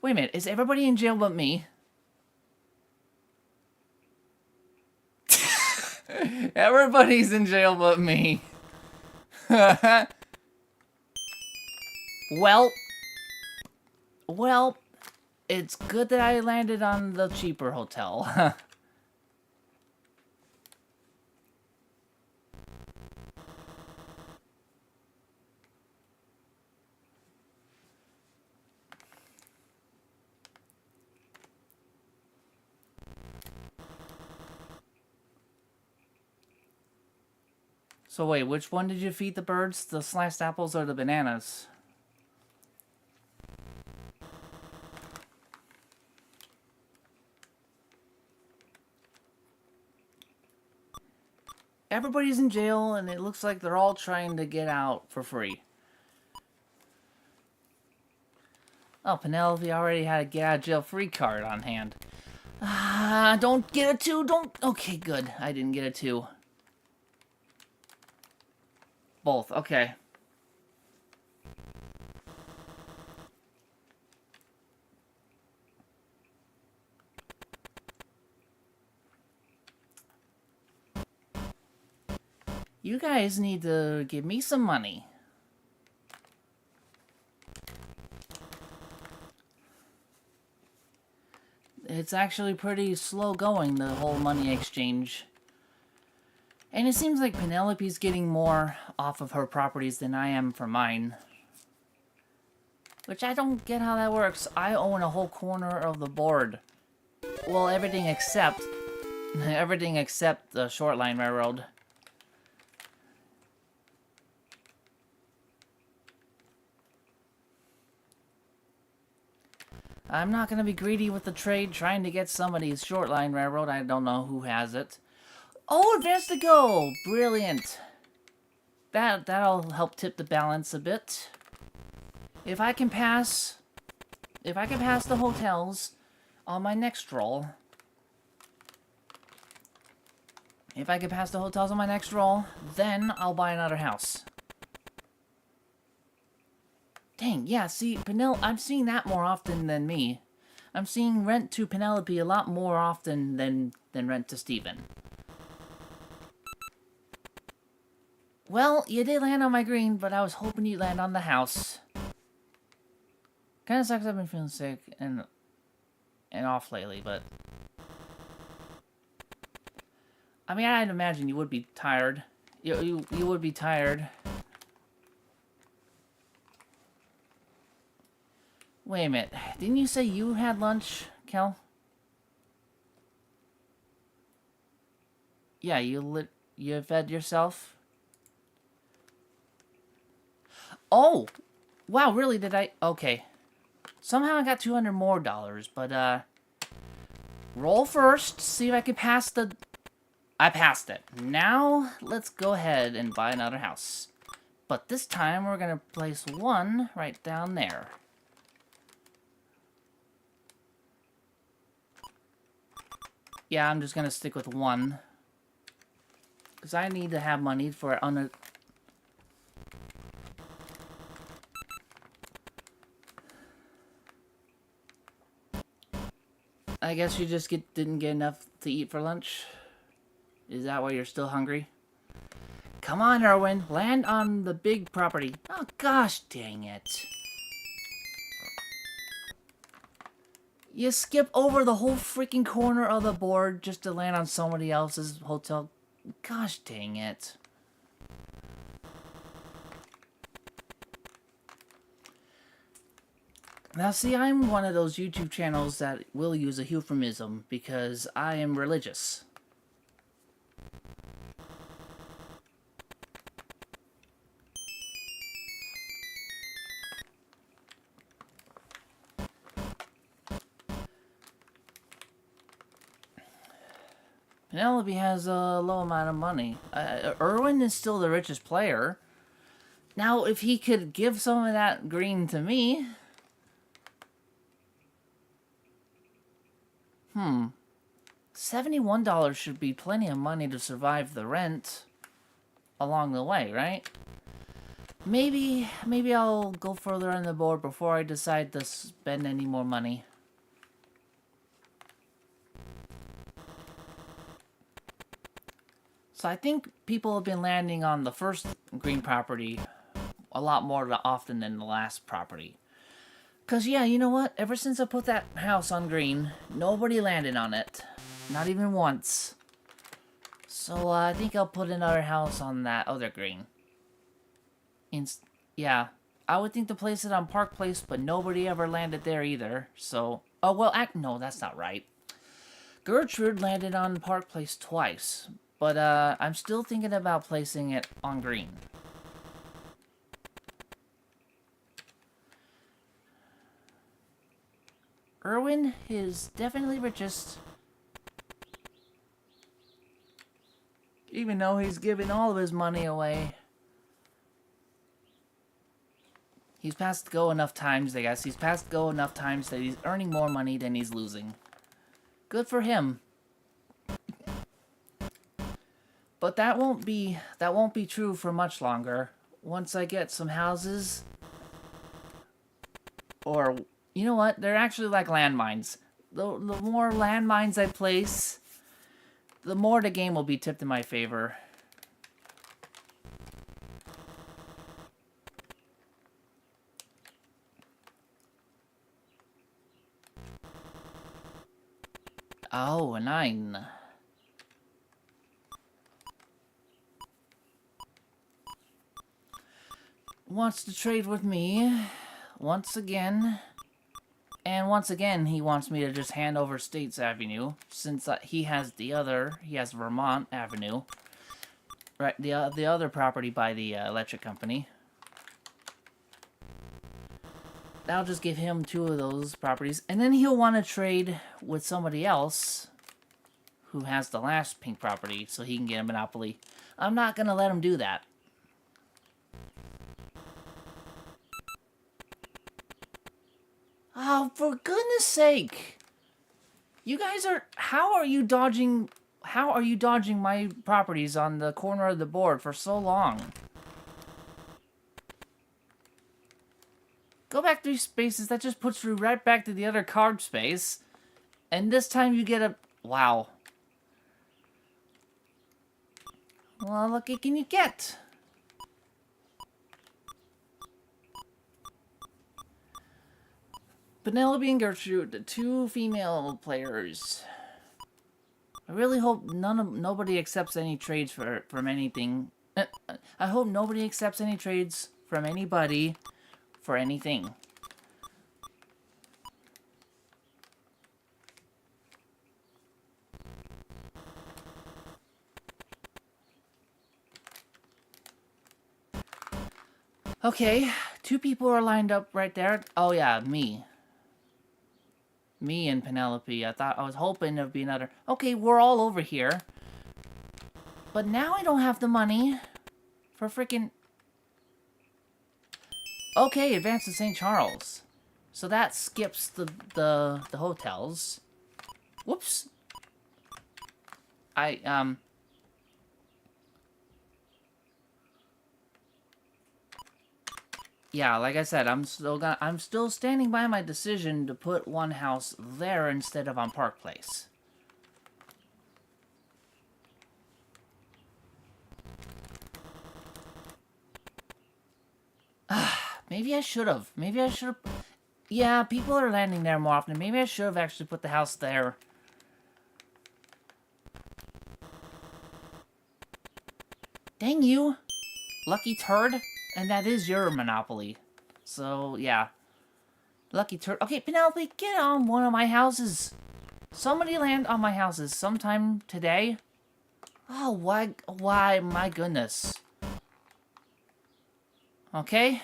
Wait a minute, is everybody in jail but me? Everybody's in jail but me. Well, it's good that I landed on the cheaper hotel. So wait, which one did you feed the birds? The sliced apples or the bananas? Everybody's in jail, and it looks like they're all trying to get out for free. Oh, Penelope already had a get-out-of-jail-free card on hand. Don't get a 2, don't... Okay, good. I didn't get a 2. Both, okay. You guys need to give me some money. It's actually pretty slow going, the whole money exchange. And it seems like Penelope's getting more off of her properties than I am for mine. Which I don't get how that works. I own a whole corner of the board. Well, everything except the short line railroad. I'm not gonna be greedy with the trade, trying to get somebody's short line railroad. I don't know who has it. Oh, advance to go! Brilliant. That'll help tip the balance a bit. If I can pass the hotels on my next roll. If I can pass the hotels on my next roll, then I'll buy another house. Dang, yeah, see, I'm seeing that more often than me. I'm seeing rent to Penelope a lot more often than rent to Steven. Well, you did land on my green, but I was hoping you'd land on the house. Kinda sucks I've been feeling sick and off lately, but... I mean, I'd imagine you would be tired. You would be tired. Wait a minute. Didn't you say you had lunch, Kel? Yeah, you fed yourself? Oh! Wow, really, did I? Okay. Somehow I got $200 more, but, roll first, see if I can pass the... I passed it. Now, let's go ahead and buy another house. But this time, we're gonna place one right down there. Yeah, I'm just gonna stick with one. Because I need to have money for I guess you just didn't get enough to eat for lunch? Is that why you're still hungry? Come on, Erwin. Land on the big property. Oh, gosh dang it. You skip over the whole freaking corner of the board just to land on somebody else's hotel. Gosh dang it. Now see, I'm one of those YouTube channels that will use a euphemism because I am religious. Penelope has a low amount of money. Erwin is still the richest player. Now, if he could give some of that green to me... $71 should be plenty of money to survive the rent along the way, right? Maybe I'll go further on the board before I decide to spend any more money. So I think people have been landing on the first green property a lot more often than the last property. Because, yeah, you know what? Ever since I put that house on green, nobody landed on it. Not even once. So, I think I'll put another house on that other green. Yeah. I would think to place it on Park Place, but nobody ever landed there either. So, oh, well, no, that's not right. Gertrude landed on Park Place twice. But, I'm still thinking about placing it on green. Erwin is definitely richest. Even though he's giving all of his money away. He's passed go enough times, I guess. He's passed go enough times that he's earning more money than he's losing. Good for him. But that won't be true for much longer. Once I get some houses, or you know what? They're actually like landmines. The more landmines I place, the more the game will be tipped in my favor. Oh, a 9. Wants to trade with me once again. And once again, he wants me to just hand over States Avenue, since he has Vermont Avenue. Right, the other property by the electric company. That'll just give him 2 of those properties. And then he'll want to trade with somebody else who has the last pink property, so he can get a monopoly. I'm not going to let him do that. Oh, for goodness sake. You guys are... How are you dodging my properties on the corner of the board for so long? Go back 3 spaces. That just puts you right back to the other card space. And this time you get a... Wow. Well, what can you get? Penelope and Gertrude, the 2 female players. I really hope nobody accepts any trades from anything. I hope nobody accepts any trades from anybody for anything. Okay, 2 people are lined up right there. Oh yeah, me. Me and Penelope. I was hoping there'd be another... Okay, we're all over here. But now I don't have the money for freaking... Okay, advance to St. Charles. So that skips the hotels. Whoops. yeah, like I said, I'm still standing by my decision to put one house there instead of on Park Place. Maybe I should have. Maybe I should have. Yeah, people are landing there more often. Maybe I should have actually put the house there. Dang you, lucky turd. And that is your monopoly. So, yeah. Lucky turd. Okay, Penelope, get on one of my houses. Somebody land on my houses sometime today. Oh, why, my goodness. Okay.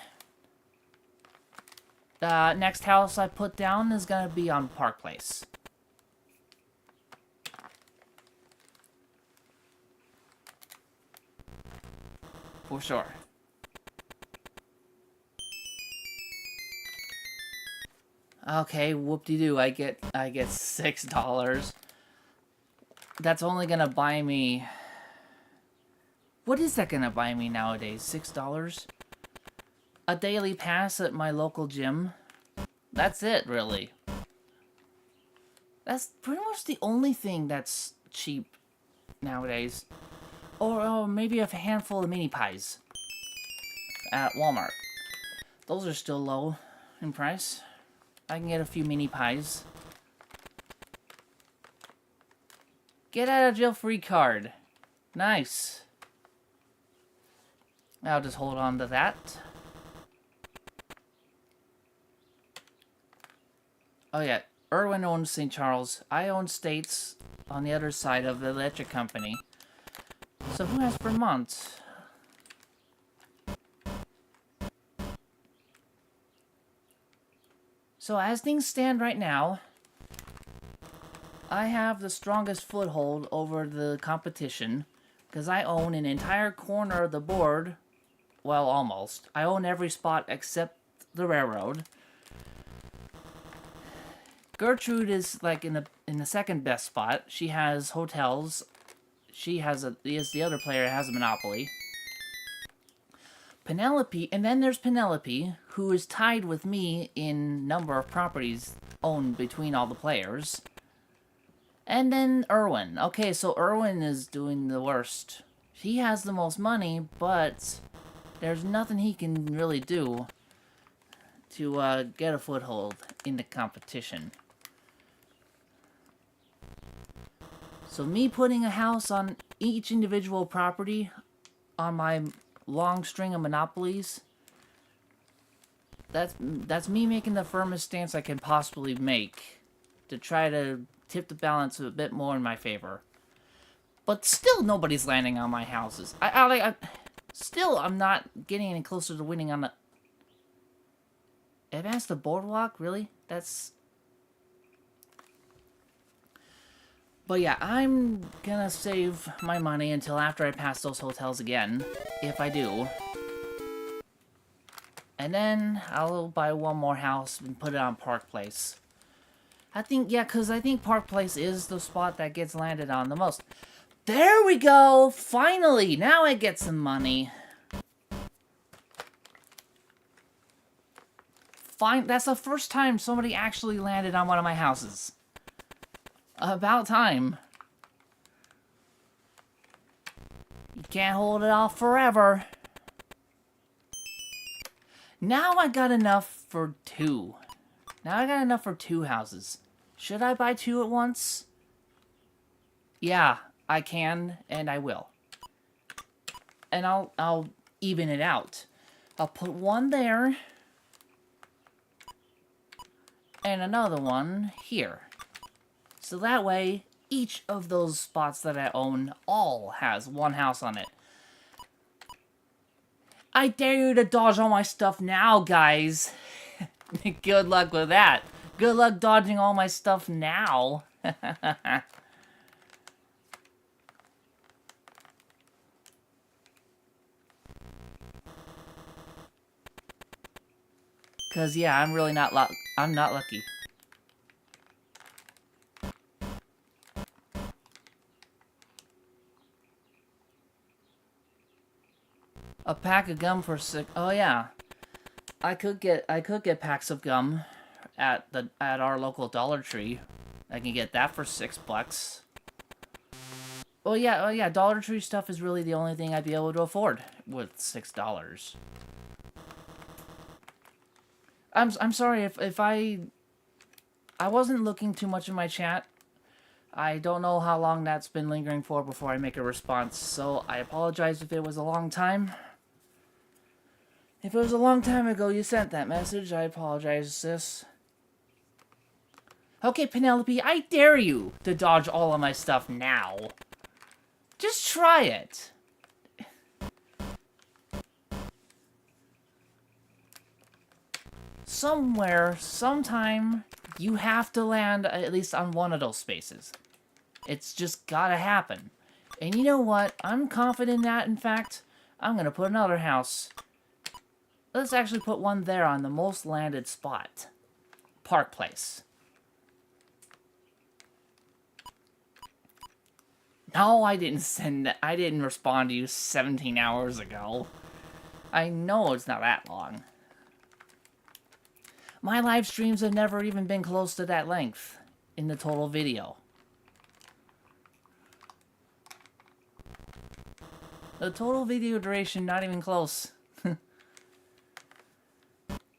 Next house I put down is gonna be on Park Place. For sure. Okay, whoop-de-doo, I get $6. That's only gonna buy me... What is that gonna buy me nowadays? $6? A daily pass at my local gym. That's it, really. That's pretty much the only thing that's cheap nowadays. Or maybe a handful of mini pies at Walmart. Those are still low in price. I can get a few mini pies. Get out of jail free card. Nice. I'll just hold on to that. Oh yeah, Irwin owns St. Charles. I own States on the other side of the electric company. So who has Vermont? So as things stand right now, I have the strongest foothold over the competition because I own an entire corner of the board. Well, almost. I own every spot except the railroad. Gertrude is like in the second best spot. She has hotels. She has the other player has a monopoly. Penelope, and then there's Penelope, who is tied with me in number of properties owned between all the players. And then Irwin. Okay, so Irwin is doing the worst. He has the most money, but there's nothing he can really do to get a foothold in the competition. So me putting a house on each individual property on my long string of monopolies, that's me making the firmest stance I can possibly make to try to tip the balance a bit more in my favor. But still nobody's landing on my houses. Still I'm not getting any closer to winning on the... Advance the boardwalk? Really? That's... But yeah, I'm gonna save my money until after I pass those hotels again, if I do. And then I'll buy one more house and put it on Park Place. I think, yeah, because I think Park Place is the spot that gets landed on the most. There we go! Finally! Now I get some money. Fine, that's the first time somebody actually landed on one of my houses. About time. You can't hold it off forever. Now I got enough for two. Now I got enough for two houses. Should I buy two at once? Yeah, I can, and I will. And I'll even it out. I'll put one there. And another one here. So that way, each of those spots that I own all has one house on it. I dare you to dodge all my stuff now, guys. Good luck with that. Good luck dodging all my stuff now. Cause yeah, I'm really not I'm not lucky. A pack of gum for $6. Oh yeah. I could get packs of gum at our local Dollar Tree. I can get that for $6. Oh yeah, Dollar Tree stuff is really the only thing I'd be able to afford with $6. I'm sorry if I wasn't looking too much in my chat. I don't know how long that's been lingering for before I make a response, so I apologize if it was a long time. If it was a long time ago you sent that message, I apologize, sis. Okay, Penelope, I dare you to dodge all of my stuff now. Just try it. Somewhere, sometime, you have to land at least on one of those spaces. It's just gotta happen. And you know what? I'm confident in that, in fact, I'm gonna put another house. Let's actually put one there on the most landed spot. Park Place. No, I didn't respond to you 17 hours ago. I know it's not that long. My live streams have never even been close to that length in the total video. The total video duration, not even close.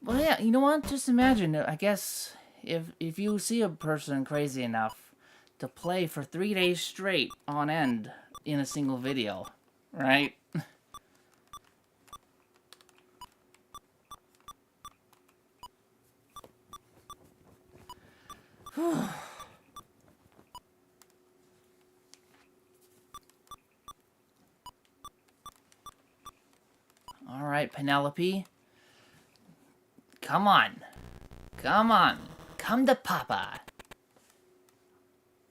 Well, yeah, you know what? Just imagine, I guess, if you see a person crazy enough to play for 3 days straight on end in a single video, right? Alright, Penelope. Come on. Come on. Come to Papa.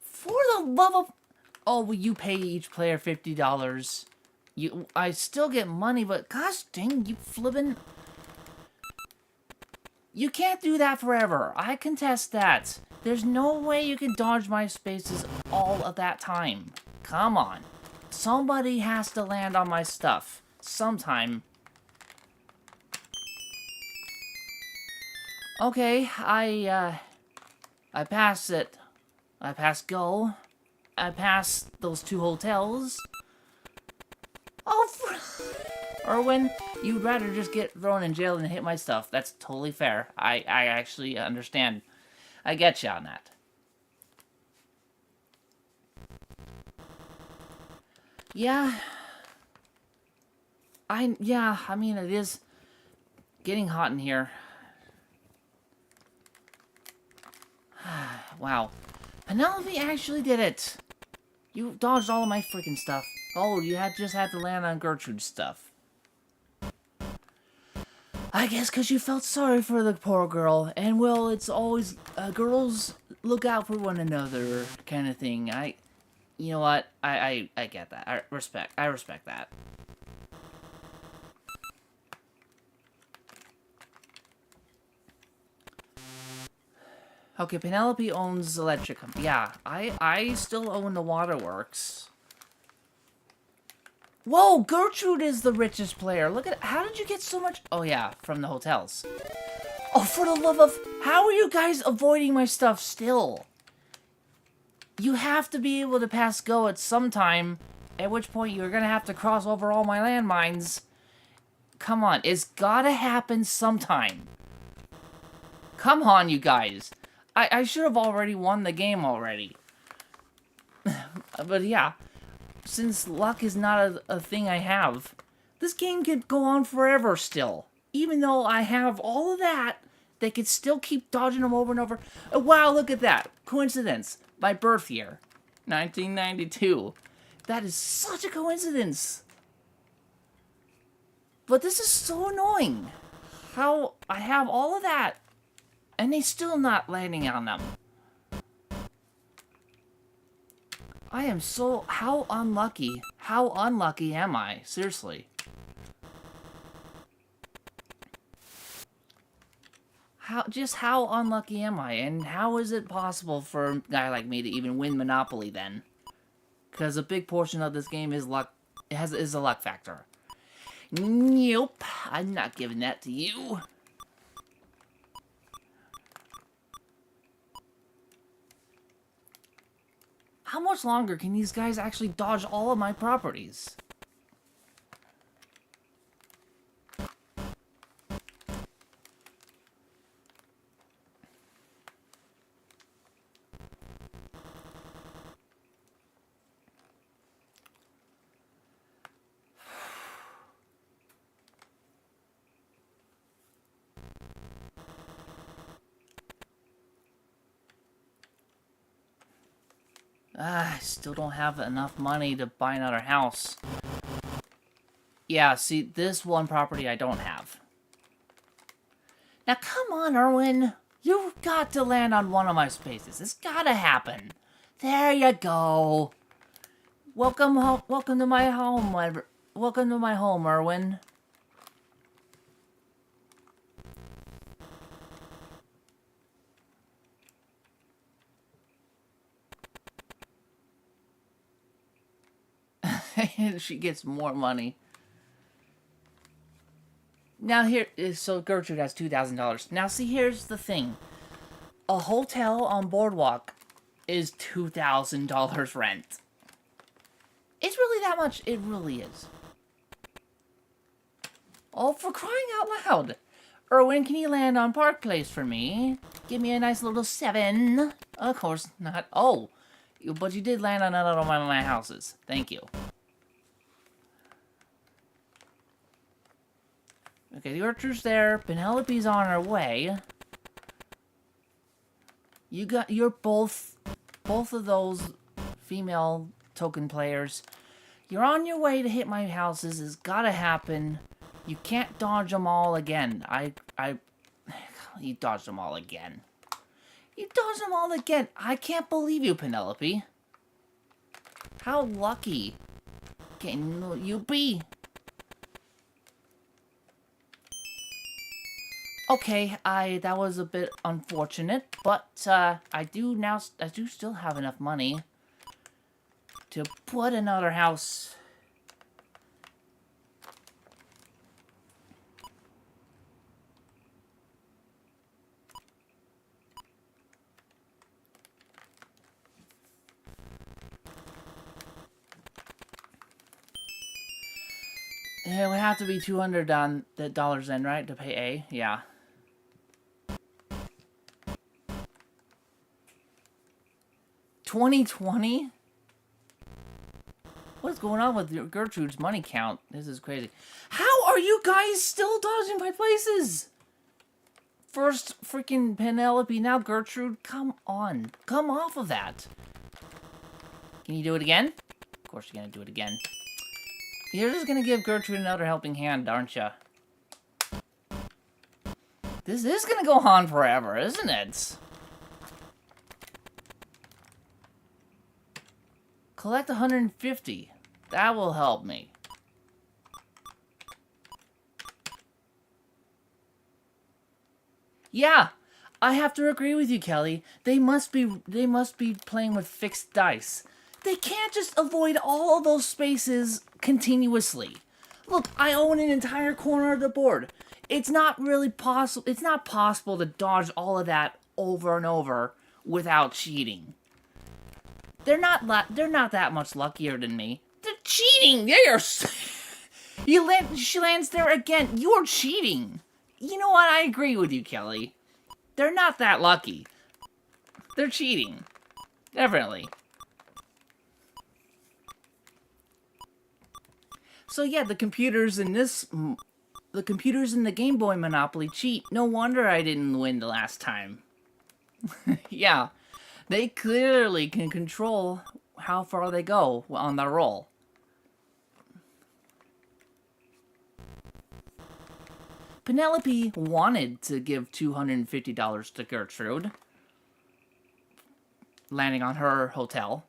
For the love of... Oh, will you pay each player $50? I still get money, but gosh dang, you flippin'... You can't do that forever. I contest that. There's no way you can dodge my spaces all of that time. Come on. Somebody has to land on my stuff. Sometime. Okay, I passed it. I passed go. I passed those 2 hotels. Oh, Erwin, you'd rather just get thrown in jail than hit my stuff. That's totally fair. I actually understand. I get you on that. Yeah. I mean, it is getting hot in here. Wow. Penelope actually did it. You dodged all of my freaking stuff. Oh, you just had to land on Gertrude's stuff. I guess because you felt sorry for the poor girl. And, well, it's always, girls look out for one another kind of thing. You know what? I get that. I respect that. Okay, Penelope owns electric. Yeah, I still own the waterworks. Whoa, Gertrude is the richest player. Look at, how did you get so much? Oh yeah, from the hotels. Oh, for the love of, how are you guys avoiding my stuff still? You have to be able to pass go at some time, at which point you're gonna have to cross over all my landmines. Come on, it's gotta happen sometime. Come on, you guys. I should have already won the game already. But yeah, since luck is not a thing I have, this game could go on forever still. Even though I have all of that, they could still keep dodging them over and over. Wow, look at that. Coincidence. My birth year. 1992. That is such a coincidence. But this is so annoying. How I have all of that, and they still not landing on them. I am so... How unlucky? How unlucky am I? Seriously. Just how unlucky am I? And how is it possible for a guy like me to even win Monopoly then? Because a big portion of this game is luck. Is a luck factor. Nope. I'm not giving that to you. much longer can these guys actually dodge all of my properties? I still don't have enough money to buy another house. Yeah, see, this one property I don't have. Now, come on, Erwin. You've got to land on one of my spaces. It's gotta happen. There you go. Welcome home. Welcome to my home. Welcome to my home, Erwin. She gets more money. Now here, so Gertrude has $2,000. Now see, here's the thing. A hotel on Boardwalk is $2,000 rent. It's really that much. It really is. Oh, for crying out loud. Erwin, can you land on Park Place for me? Give me a nice little 7. Of course not. Oh, but you did land on another one of my houses. Thank you. Okay, Gertrude's there. Penelope's on her way. You're both of those female token players. You're on your way to hit my houses. It's gotta happen. You can't dodge them all again. You dodged them all again. You dodged them all again. I can't believe you, Penelope. How lucky can you be? Okay, that was a bit unfortunate, but I do still have enough money to put another house. It would have to be $200 then, right, to pay A? Yeah. $2020? What's going on with Gertrude's money count? This is crazy. How are you guys still dodging my places? First freaking Penelope, now Gertrude. Come on. Come off of that. Can you do it again? Of course you're gonna do it again. You're just gonna give Gertrude another helping hand, aren't you? This is gonna go on forever, isn't it? Collect 150. That will help me. Yeah, I have to agree with you, Kelly. They must be playing with fixed dice. They can't just avoid all of those spaces continuously. Look, I own an entire corner of the board. It's not really possible. It's not possible to dodge all of that over and over without cheating. They're not that much luckier than me. They're cheating. They are. She lands there again. You're cheating. You know what? I agree with you, Kelly. They're not that lucky. They're cheating. Definitely. So yeah, the computers in the Game Boy Monopoly cheat. No wonder I didn't win the last time. Yeah. They clearly can control how far they go on their roll. Penelope wanted to give $250 to Gertrude, landing on her hotel.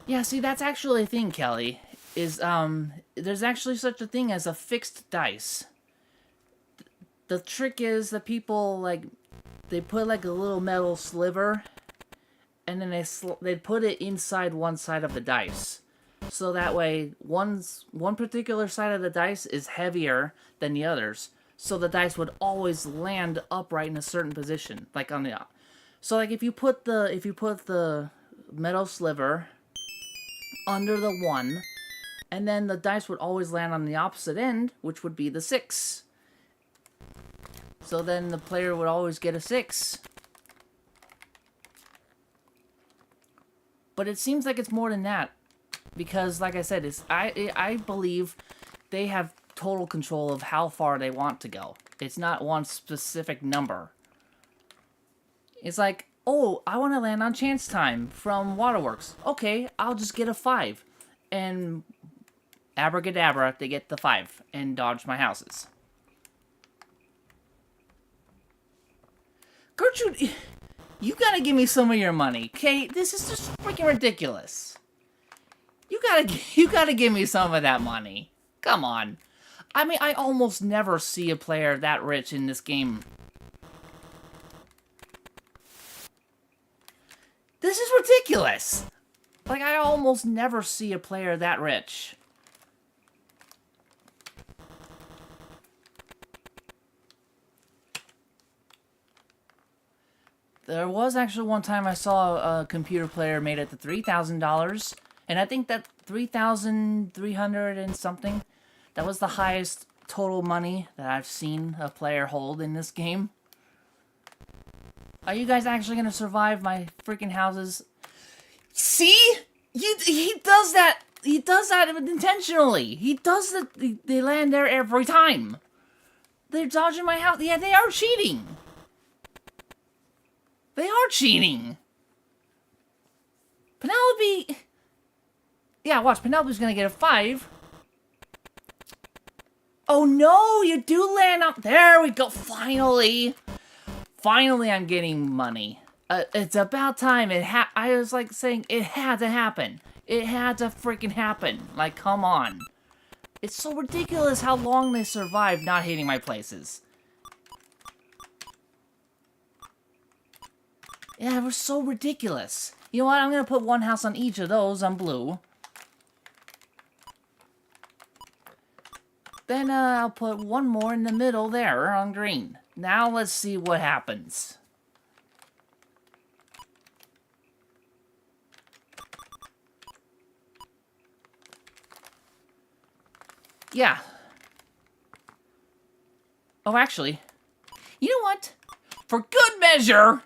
Yeah, see, that's actually a thing, Kelly. There's actually such a thing as a fixed dice. The trick is that people, they put, a little metal sliver, and then they put it inside one side of the dice. So that way, one particular side of the dice is heavier than the others. so the dice would always land upright in a certain position, like on the. So like if you put the metal sliver under the 1, and then the dice would always land on the opposite end, which would be the 6. So then the player would always get a 6. But it seems like it's more than that, because like I said, I believe they have total control of how far they want to go. It's not one specific number. It's like, oh, I want to land on Chance Time from Waterworks. Okay, I'll just get a 5. And abracadabra, they get the 5 and dodge my houses. Gertrude, you gotta give me some of your money, okay? This is just freaking ridiculous. You gotta give me some of that money. Come on. I mean, I almost never see a player that rich in this game. This is ridiculous. Like, I almost never see a player that rich. There was actually one time I saw a computer player made it to $3,000, and I think that 3,300 and something, that was the highest total money that I've seen a player hold in this game. Are you guys actually gonna survive my freaking houses? See? He does that. He does that intentionally. He does that. They land there every time. They're dodging my house. Yeah, they are cheating. They are cheating. Penelope. Yeah, watch. Penelope's gonna get a 5. Oh no, you do land up. There we go. Finally. Finally, I'm getting money. It's about time. I was like saying it had to happen. It had to freaking happen. Like, come on. It's so ridiculous how long they survive not hitting my places. Yeah, we're so ridiculous. You know what? I'm gonna put one house on each of those on blue. Then I'll put one more in the middle there on green. Now let's see what happens. Yeah. Oh, actually, you know what? For good measure!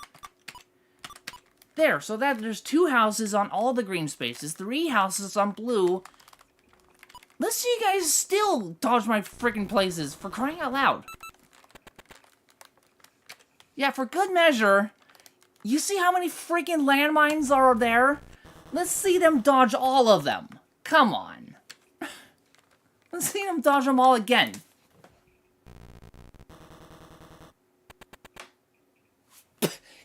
There, so that there's 2 houses on all the green spaces, 3 houses on blue. Let's see you guys still dodge my freaking places, for crying out loud. Yeah, for good measure, you see how many freaking landmines are there? Let's see them dodge all of them. Come on. Let's see them dodge them all again.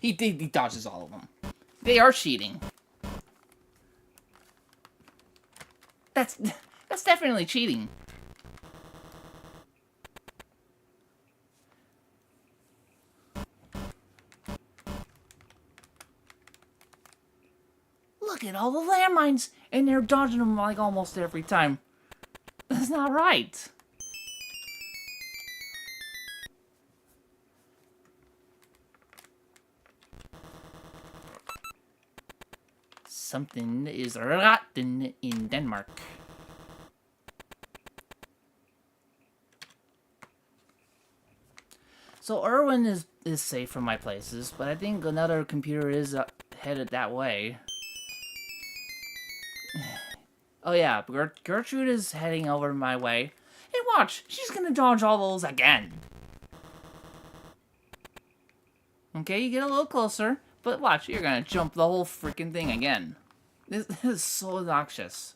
He dodges all of them. They are cheating. That's definitely cheating. Look at all the landmines, and they're dodging them like almost every time. That's not right. Something is rotten in Denmark. So Erwin is safe from my places, but I think another computer is headed that way. Oh yeah, Gertrude is heading over my way. Hey, watch! She's gonna dodge all those again. Okay, you get a little closer, but watch, you're gonna jump the whole freaking thing again. This is so obnoxious.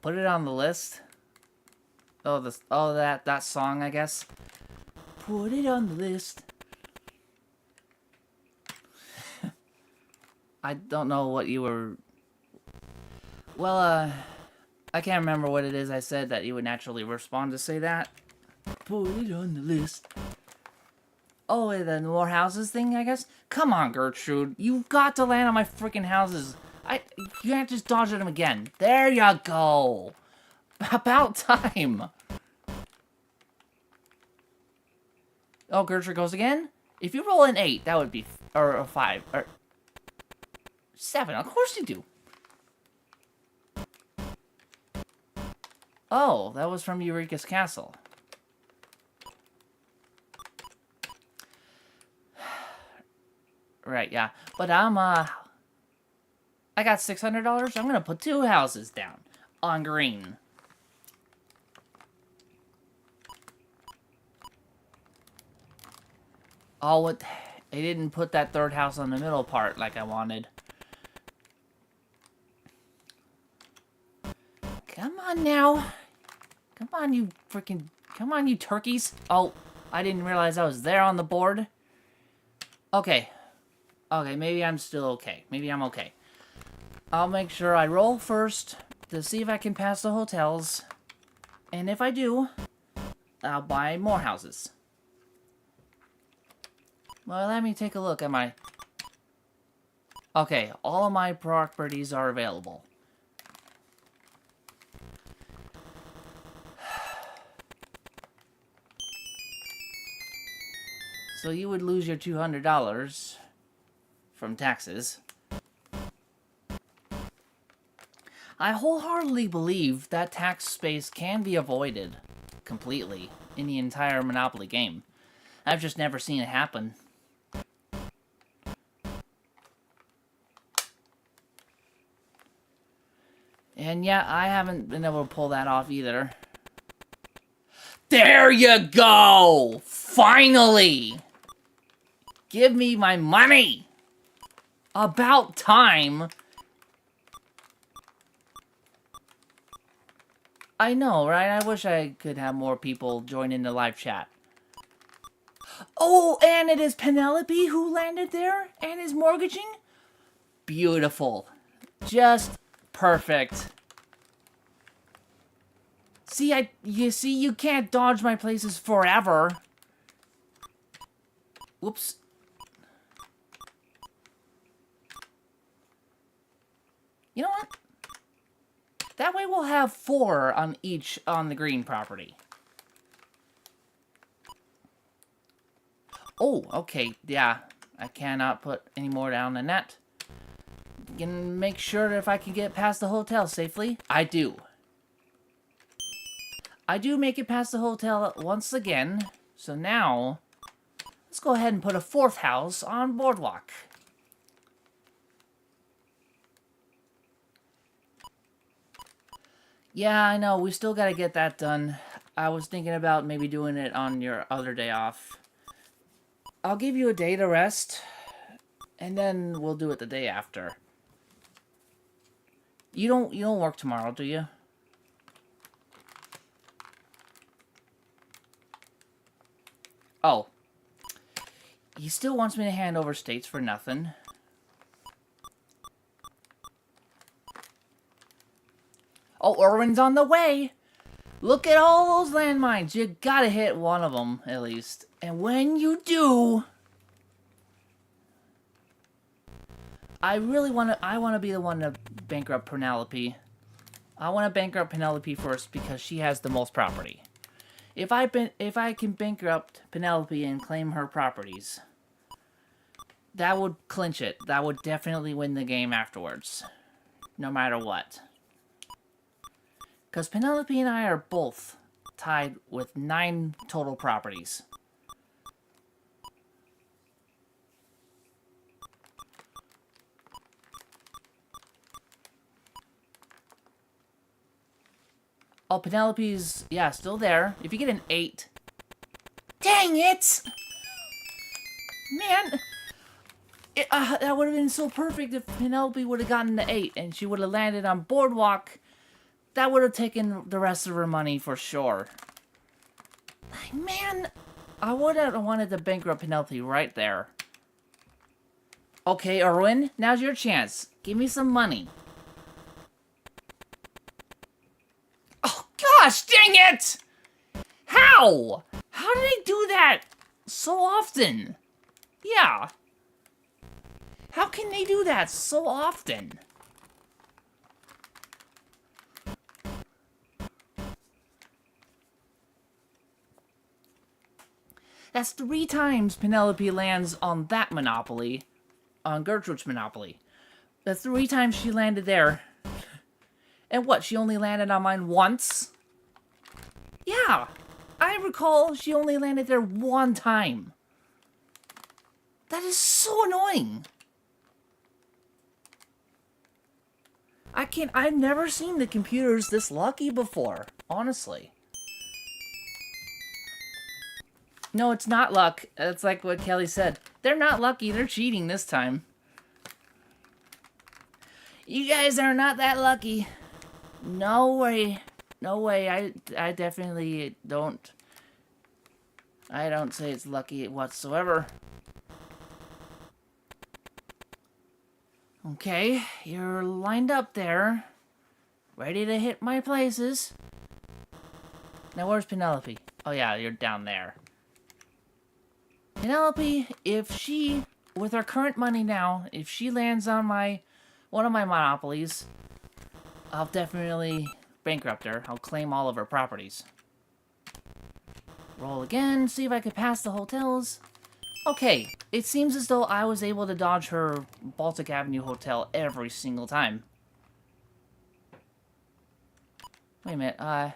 Put it on the list. Oh, that song, I guess. Put it on the list. I don't know what you were... Well, I can't remember what it is I said that you would naturally respond to say that. Put it on the list. Oh, and the more houses thing, I guess? Come on, Gertrude. You've got to land on my freaking houses. You can't just dodge at them again. There you go. About time. Oh, Gertrude goes again? If you roll an 8, that would be... Or a 5. Or... 7. Of course you do. Oh, that was from Eureka's Castle. Right, yeah. But I got $600. I'm gonna put 2 houses down on green. Oh, what? They didn't put that third house on the middle part like I wanted. Come on now. Come on, you freaking... Come on, you turkeys. Oh, I didn't realize I was there on the board. Okay. Okay, maybe I'm still okay. Maybe I'm okay. I'll make sure I roll first to see if I can pass the hotels. And if I do, I'll buy more houses. Well, let me take a look at my... Okay, all of my properties are available. So you would lose your $200 from taxes. I wholeheartedly believe that tax space can be avoided completely in the entire Monopoly game. I've just never seen it happen. And yeah, I haven't been able to pull that off either. There you go! Finally! Give me my money! About time! I know, right? I wish I could have more people join in the live chat. Oh, and it is Penelope who landed there and is mortgaging? Beautiful. Just perfect. See, you can't dodge my places forever. Whoops. You know what? That way we'll have 4 on each on the green property. Oh, okay, yeah. I cannot put any more down than that. Can make sure if I can get past the hotel safely. I do. I do make it past the hotel once again. So now, let's go ahead and put a 4th house on Boardwalk. Yeah, I know. We still gotta get that done. I was thinking about maybe doing it on your other day off. I'll give you a day to rest, and then we'll do it the day after. You don't work tomorrow, do you? Oh. He still wants me to hand over states for nothing. Oh, Irwin's on the way! Look at all those landmines. You gotta hit one of them, at least. And when you do... I want to be the one to bankrupt Penelope. I want to bankrupt Penelope first because she has the most property. If I can bankrupt Penelope and claim her properties, that would clinch it. That would definitely win the game afterwards. No matter what. Because Penelope and I are both tied with 9 total properties. Oh, Penelope's, yeah, still there. If you get an 8... Dang it! Man! That would have been so perfect if Penelope would have gotten the 8 and she would have landed on Boardwalk. That would have taken the rest of her money for sure. Man, I would have wanted to bankrupt Penelope right there. Okay, Irwin, now's your chance. Give me some money. Oh, gosh, dang it! How? How did I do that? so often. Yeah. How can they do that so often? That's 3 times Penelope lands on that Monopoly, on Gertrude's Monopoly. That's 3 times she landed there. And what, she only landed on mine once? Yeah, I recall she only landed there 1 time. That is so annoying. I've never seen the computers this lucky before, honestly. No, it's not luck. It's like what Kelly said. They're not lucky, they're cheating this time. You guys are not that lucky. No way. No way. I definitely don't. I don't say it's lucky whatsoever. Okay, you're lined up there. Ready to hit my places. Now where's Penelope? Oh yeah, you're down there. Penelope, if she, with her current money now, if she lands on one of my monopolies, I'll definitely bankrupt her. I'll claim all of her properties. Roll again, see if I could pass the hotels. Okay, it seems as though I was able to dodge her Baltic Avenue hotel every single time. Wait a minute,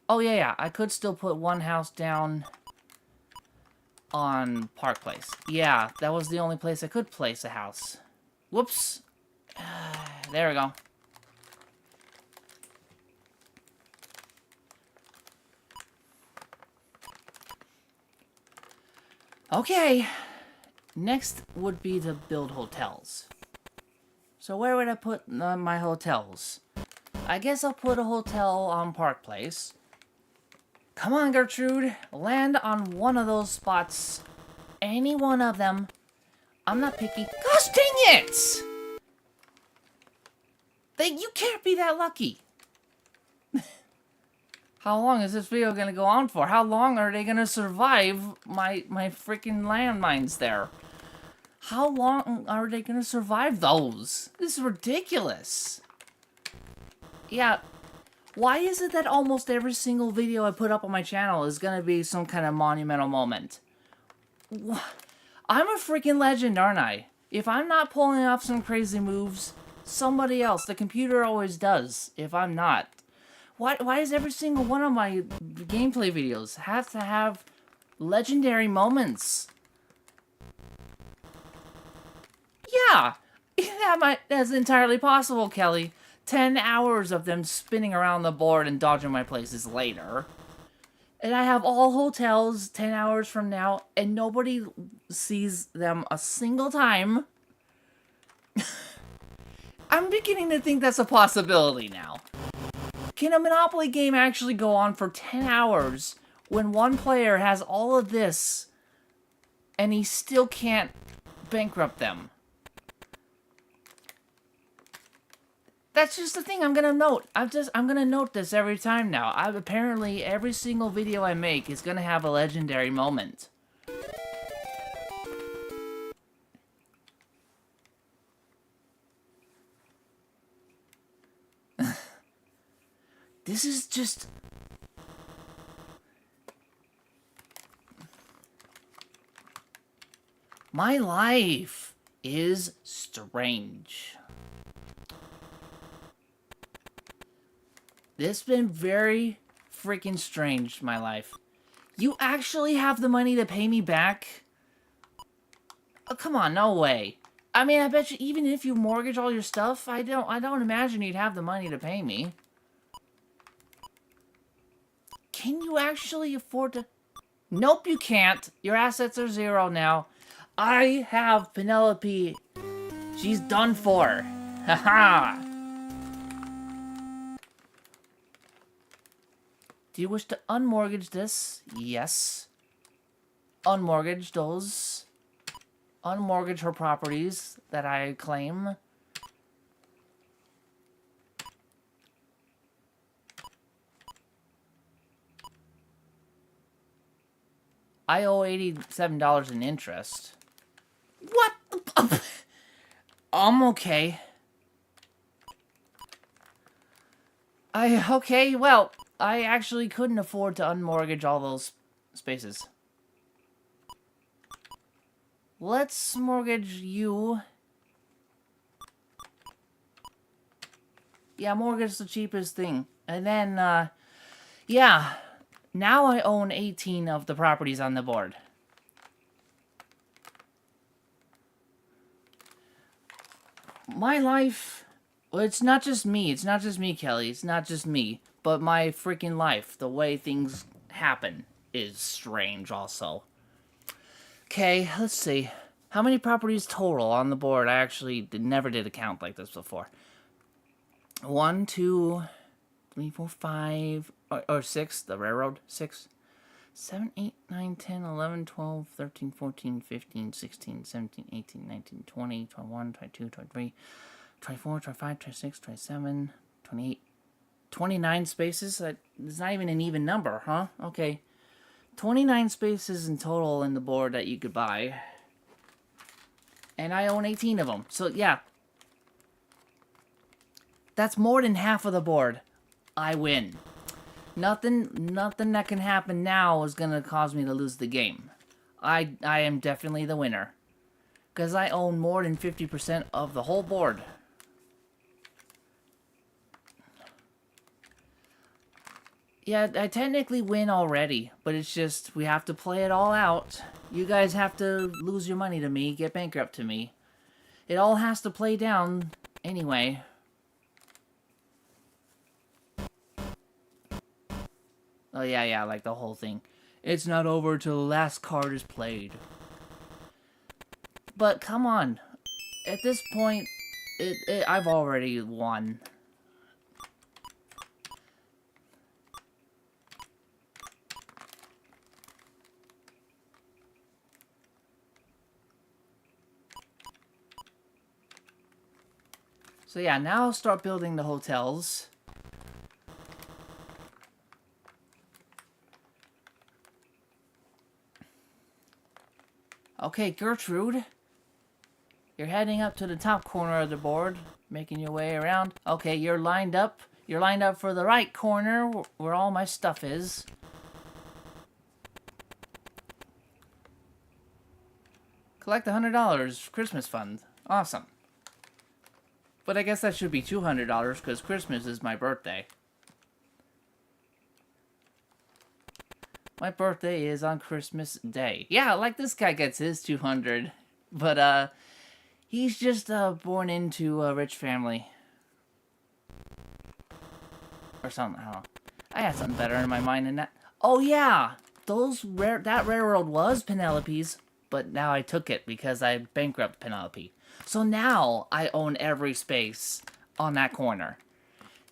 oh yeah, I could still put one house down on Park Place. Yeah, that was the only place I could place a house. Whoops. There we go. Okay. Next would be to build hotels. So where would I put my hotels? I guess I'll put a hotel on Park Place. Come on, Gertrude. Land on one of those spots. Any one of them. I'm not picky. Gosh dang it! You can't be that lucky. How long is this video gonna go on for? How long are they gonna survive my freaking landmines there? How long are they gonna survive those? This is ridiculous. Yeah. Why is it that almost every single video I put up on my channel is gonna be some kind of monumental moment? I'm a freaking legend, aren't I? If I'm not pulling off some crazy moves, somebody else, the computer always does, if I'm not. Why does every single one of my gameplay videos have to have legendary moments? Yeah, that's entirely possible, Kelly. 10 hours of them spinning around the board and dodging my places later. And I have all hotels 10 hours from now, and nobody sees them a single time. I'm beginning to think that's a possibility now. Can a Monopoly game actually go on for 10 hours when one player has all of this and he still can't bankrupt them? That's just the thing I'm gonna note. I'm gonna note this every time now. Apparently every single video I make is gonna have a legendary moment. This is just... My life is strange. This has been very freaking strange, my life. You actually have the money to pay me back? Oh, come on, no way. I mean, I bet you even if you mortgage all your stuff, I don't imagine you'd have the money to pay me. Can you actually afford to... Nope, you can't. Your assets are 0 now. I have Penelope. She's done for. Haha. Do you wish to unmortgage this? Yes. Unmortgage those. Unmortgage her properties that I claim. I owe $87 in interest. What the... I'm okay. Okay, well, I actually couldn't afford to unmortgage all those spaces. Let's mortgage you. Yeah, mortgage the cheapest thing. And then, yeah. Now I own 18 of the properties on the board. My life... Well, it's not just me. It's not just me, Kelly. It's not just me. But my freaking life, the way things happen, is strange also. Okay, let's see. How many properties total on the board? I actually never did a count like this before. 1, 2, 3, 4, 5, or 6. The railroad. 6, 7, 8, 9, 10, 11, 12, 13, 14, 15, 16, 17, 18, 19, 20, 21, 22, 23, 24, 25, 26, 27, 28, 29 spaces. It's not even an even number, huh? Okay. 29 spaces in total in the board that you could buy. And I own 18 of them. So, yeah. That's more than half of the board. I win. Nothing that can happen now is gonna cause me to lose the game. I am definitely the winner. Because I own more than 50% of the whole board. Yeah, I technically win already, but it's just, we have to play it all out. You guys have to lose your money to me, get bankrupt to me. It all has to play down anyway. Oh, yeah, like the whole thing. It's not over till the last card is played. But, come on. At this point, I've already won. So yeah, now I'll start building the hotels. Okay, Gertrude. You're heading up to the top corner of the board, making your way around. Okay, you're lined up. You're lined up for the right corner, where all my stuff is. Collect $100 Christmas fund. Awesome. But I guess that should be $200 because Christmas is my birthday. My birthday is on Christmas Day. Yeah, like this guy gets his 200. But, he's just, born into a rich family. Or something, I don't know. I had something better in my mind than that. Oh, yeah! That railroad was Penelope's, but now I took it because I bankrupted Penelope. So now I own every space on that corner.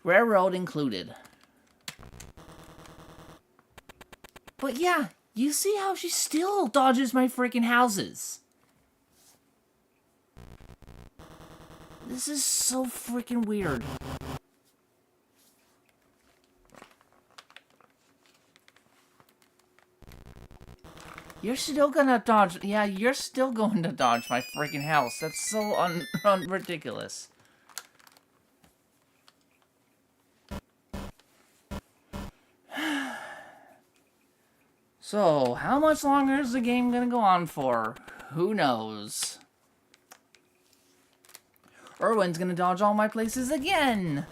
Railroad included. But yeah, you see how she still dodges my freaking houses. This is so freaking weird. You're still gonna dodge. Yeah, you're still going to dodge my freaking house. That's so ridiculous. So, how much longer is the game gonna go on for? Who knows? Erwin's gonna dodge all my places again.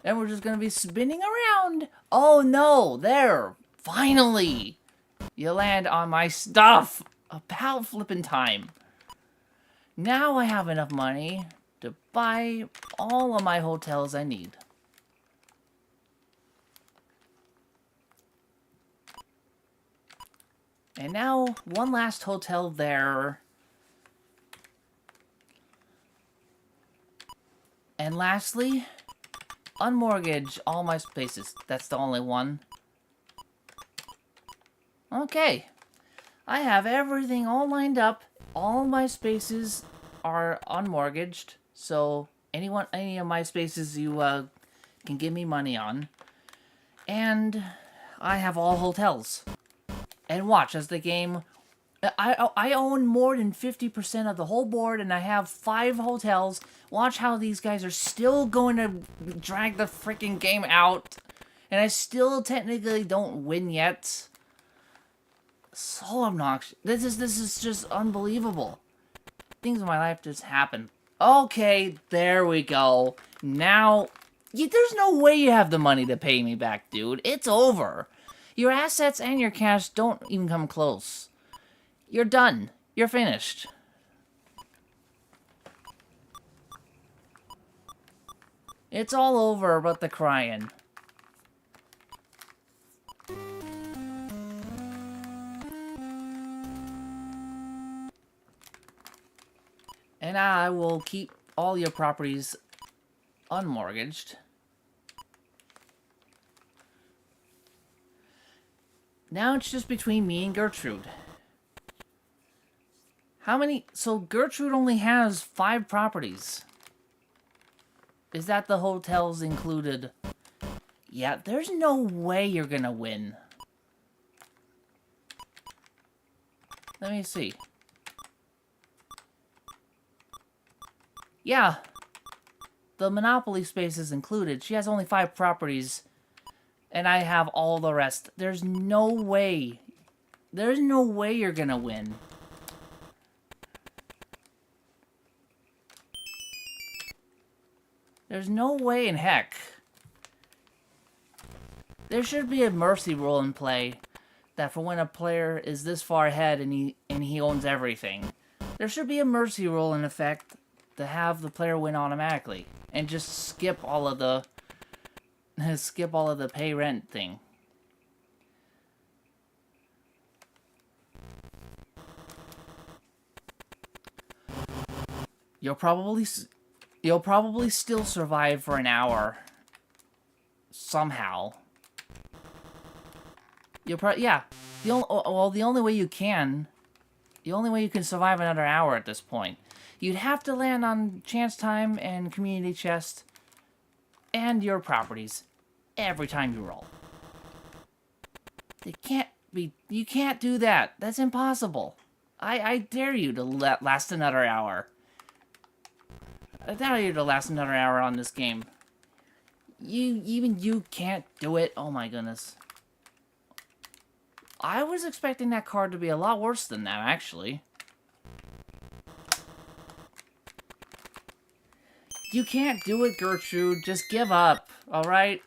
And we're just gonna be spinning around. Oh no, there. Finally. You land on my stuff. About flipping time. Now I have enough money to buy all of my hotels I need. And now, one last hotel there. And lastly, unmortgage all my spaces. That's the only one. Okay. I have everything all lined up. All my spaces are unmortgaged. So, any of my spaces you can give me money on. And I have all hotels. And watch as the game... I own more than 50% of the whole board, and I have 5 hotels. Watch how these guys are still going to drag the freaking game out. And I still technically don't win yet. So obnoxious. This is just unbelievable. Things in my life just happen. Okay, there we go. Now, there's no way you have the money to pay me back, dude. It's over. Your assets and your cash don't even come close. You're done. You're finished. It's all over but the crying. And I will keep all your properties unmortgaged. Now it's just between me and Gertrude. How many? So Gertrude only has 5 properties. Is that the hotels included? Yeah, there's no way you're gonna win. Let me see. Yeah. The Monopoly space is included. She has only 5 properties. And I have all the rest. There's no way. There's no way you're gonna win. There's no way in heck. There should be a mercy rule in play that for when a player is this far ahead and he owns everything, there should be a mercy rule in effect to have the player win automatically and just skip all of the pay rent thing. You'll probably still survive for an hour somehow. Yeah. The only way you can survive another hour at this point, you'd have to land on chance time and community chest and your properties every time you roll. You can't do that. That's impossible. I dare you to last another hour. I dare you to last another hour on this game. Even you can't do it. Oh my goodness. I was expecting that card to be a lot worse than that, actually. You can't do it, Gertrude. Just give up, alright?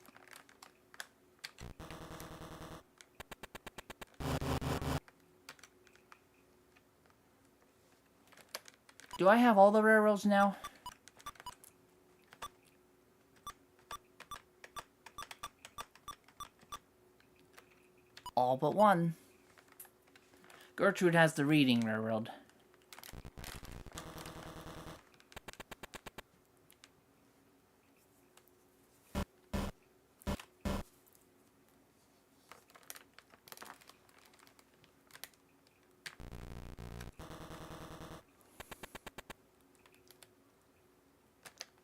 Do I have all the railroads now? All but one. Gertrude has the reading railroad.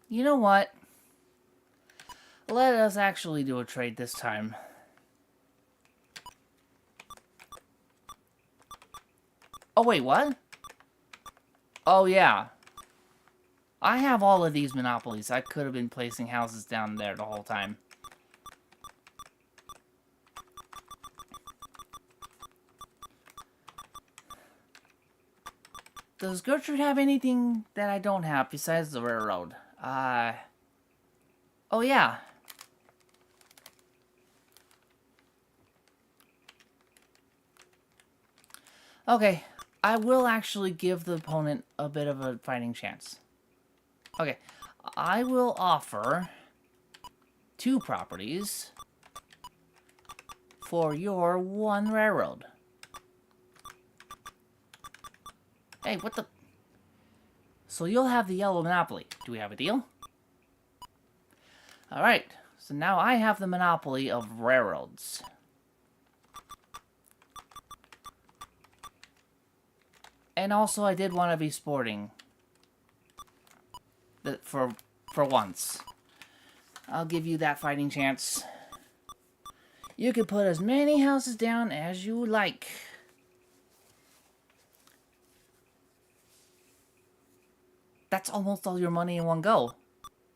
You know what? Let us actually do a trade this time. Oh, wait, what? Oh, yeah. I have all of these monopolies. I could have been placing houses down there the whole time. Does Gertrude have anything that I don't have besides the railroad? Oh, yeah. Okay. I will actually give the opponent a bit of a fighting chance. Okay, I will offer 2 properties for your 1 railroad. Hey, what the... So you'll have the yellow monopoly. Do we have a deal? Alright, so now I have the monopoly of railroads. And also, I did want to be sporting. For once. I'll give you that fighting chance. You can put as many houses down as you like. That's almost all your money in one go.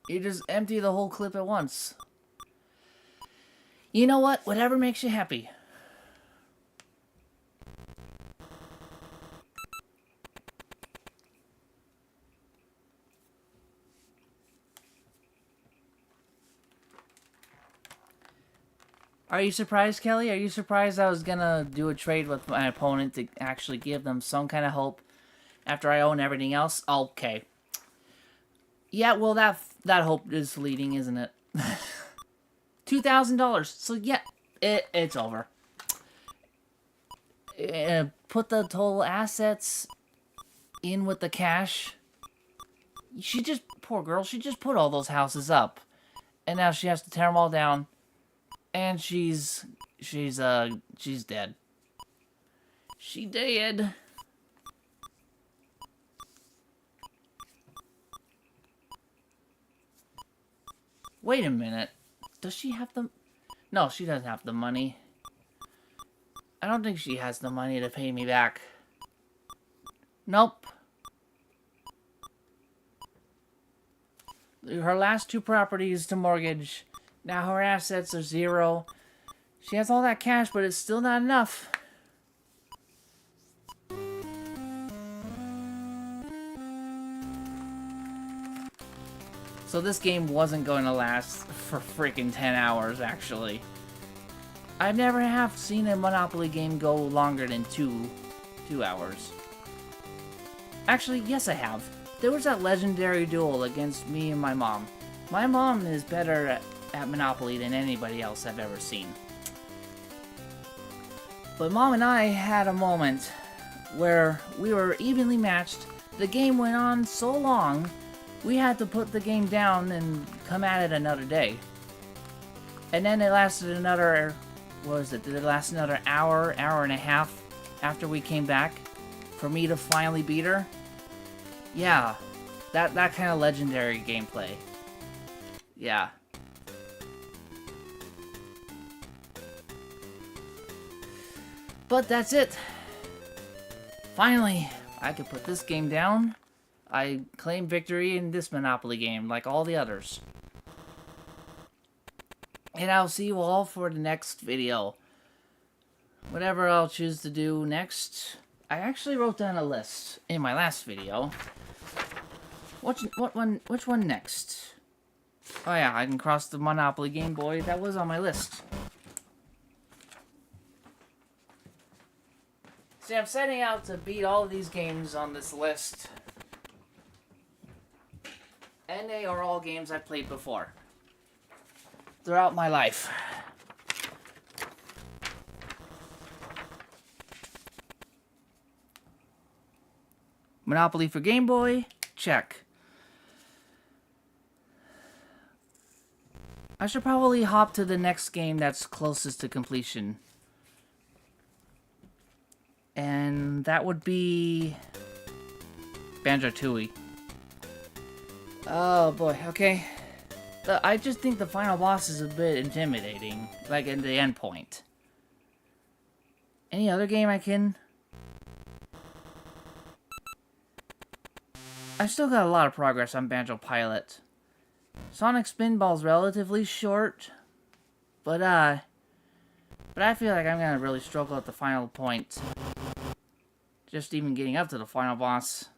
You just empty the whole clip at once. You know what? Whatever makes you happy. Are you surprised, Kelly? Are you surprised I was gonna do a trade with my opponent to actually give them some kind of hope after I own everything else? Okay. Yeah, well, that hope is fleeting, isn't it? $2,000. So, yeah, it's over. Put the total assets in with the cash. Poor girl, she just put all those houses up. And now she has to tear them all down. And she's dead. She dead. Wait a minute. Does she have the... No, she doesn't have the money. I don't think she has the money to pay me back. Nope. Her last 2 properties to mortgage. Now her assets are 0. She has all that cash, but it's still not enough. So this game wasn't going to last for freaking 10 hours, actually. I never have seen a Monopoly game go longer than 2 hours. Actually, yes I have. There was that legendary duel against me and my mom. My mom is better at Monopoly than anybody else I've ever seen. But Mom and I had a moment where we were evenly matched. The game went on so long, we had to put the game down and come at it another day. And then it lasted another, what was it? Did it last another hour and a half after we came back for me to finally beat her? Yeah, that kind of legendary gameplay. Yeah. But that's it. Finally, I could put this game down. I claim victory in this Monopoly game, like all the others. And I'll see you all for the next video. Whatever I'll choose to do next. I actually wrote down a list in my last video. Which one next? Oh yeah, I can cross the Monopoly Game Boy. That was on my list. See, I'm setting out to beat all of these games on this list. And they are all games I've played before. Throughout my life. Monopoly for Game Boy? Check. I should probably hop to the next game that's closest to completion. And that would be Banjo-Tooie. Oh boy, okay. I just think the final boss is a bit intimidating, like in the end point. Any other game I can? I still got a lot of progress on Banjo Pilot. Sonic Spinball's relatively short, but I feel like I'm gonna really struggle at the final point. Just even getting up to the final boss.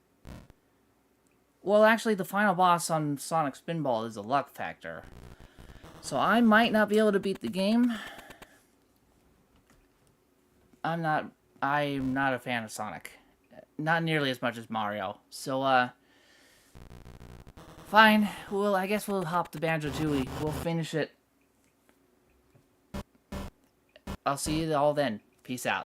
Well, actually, the final boss on Sonic Spinball is a luck factor. So I might not be able to beat the game. I'm not a fan of Sonic. Not nearly as much as Mario. So, fine. Well, I guess we'll hop to Banjo-Tooie. We'll finish it. I'll see you all then. Peace out.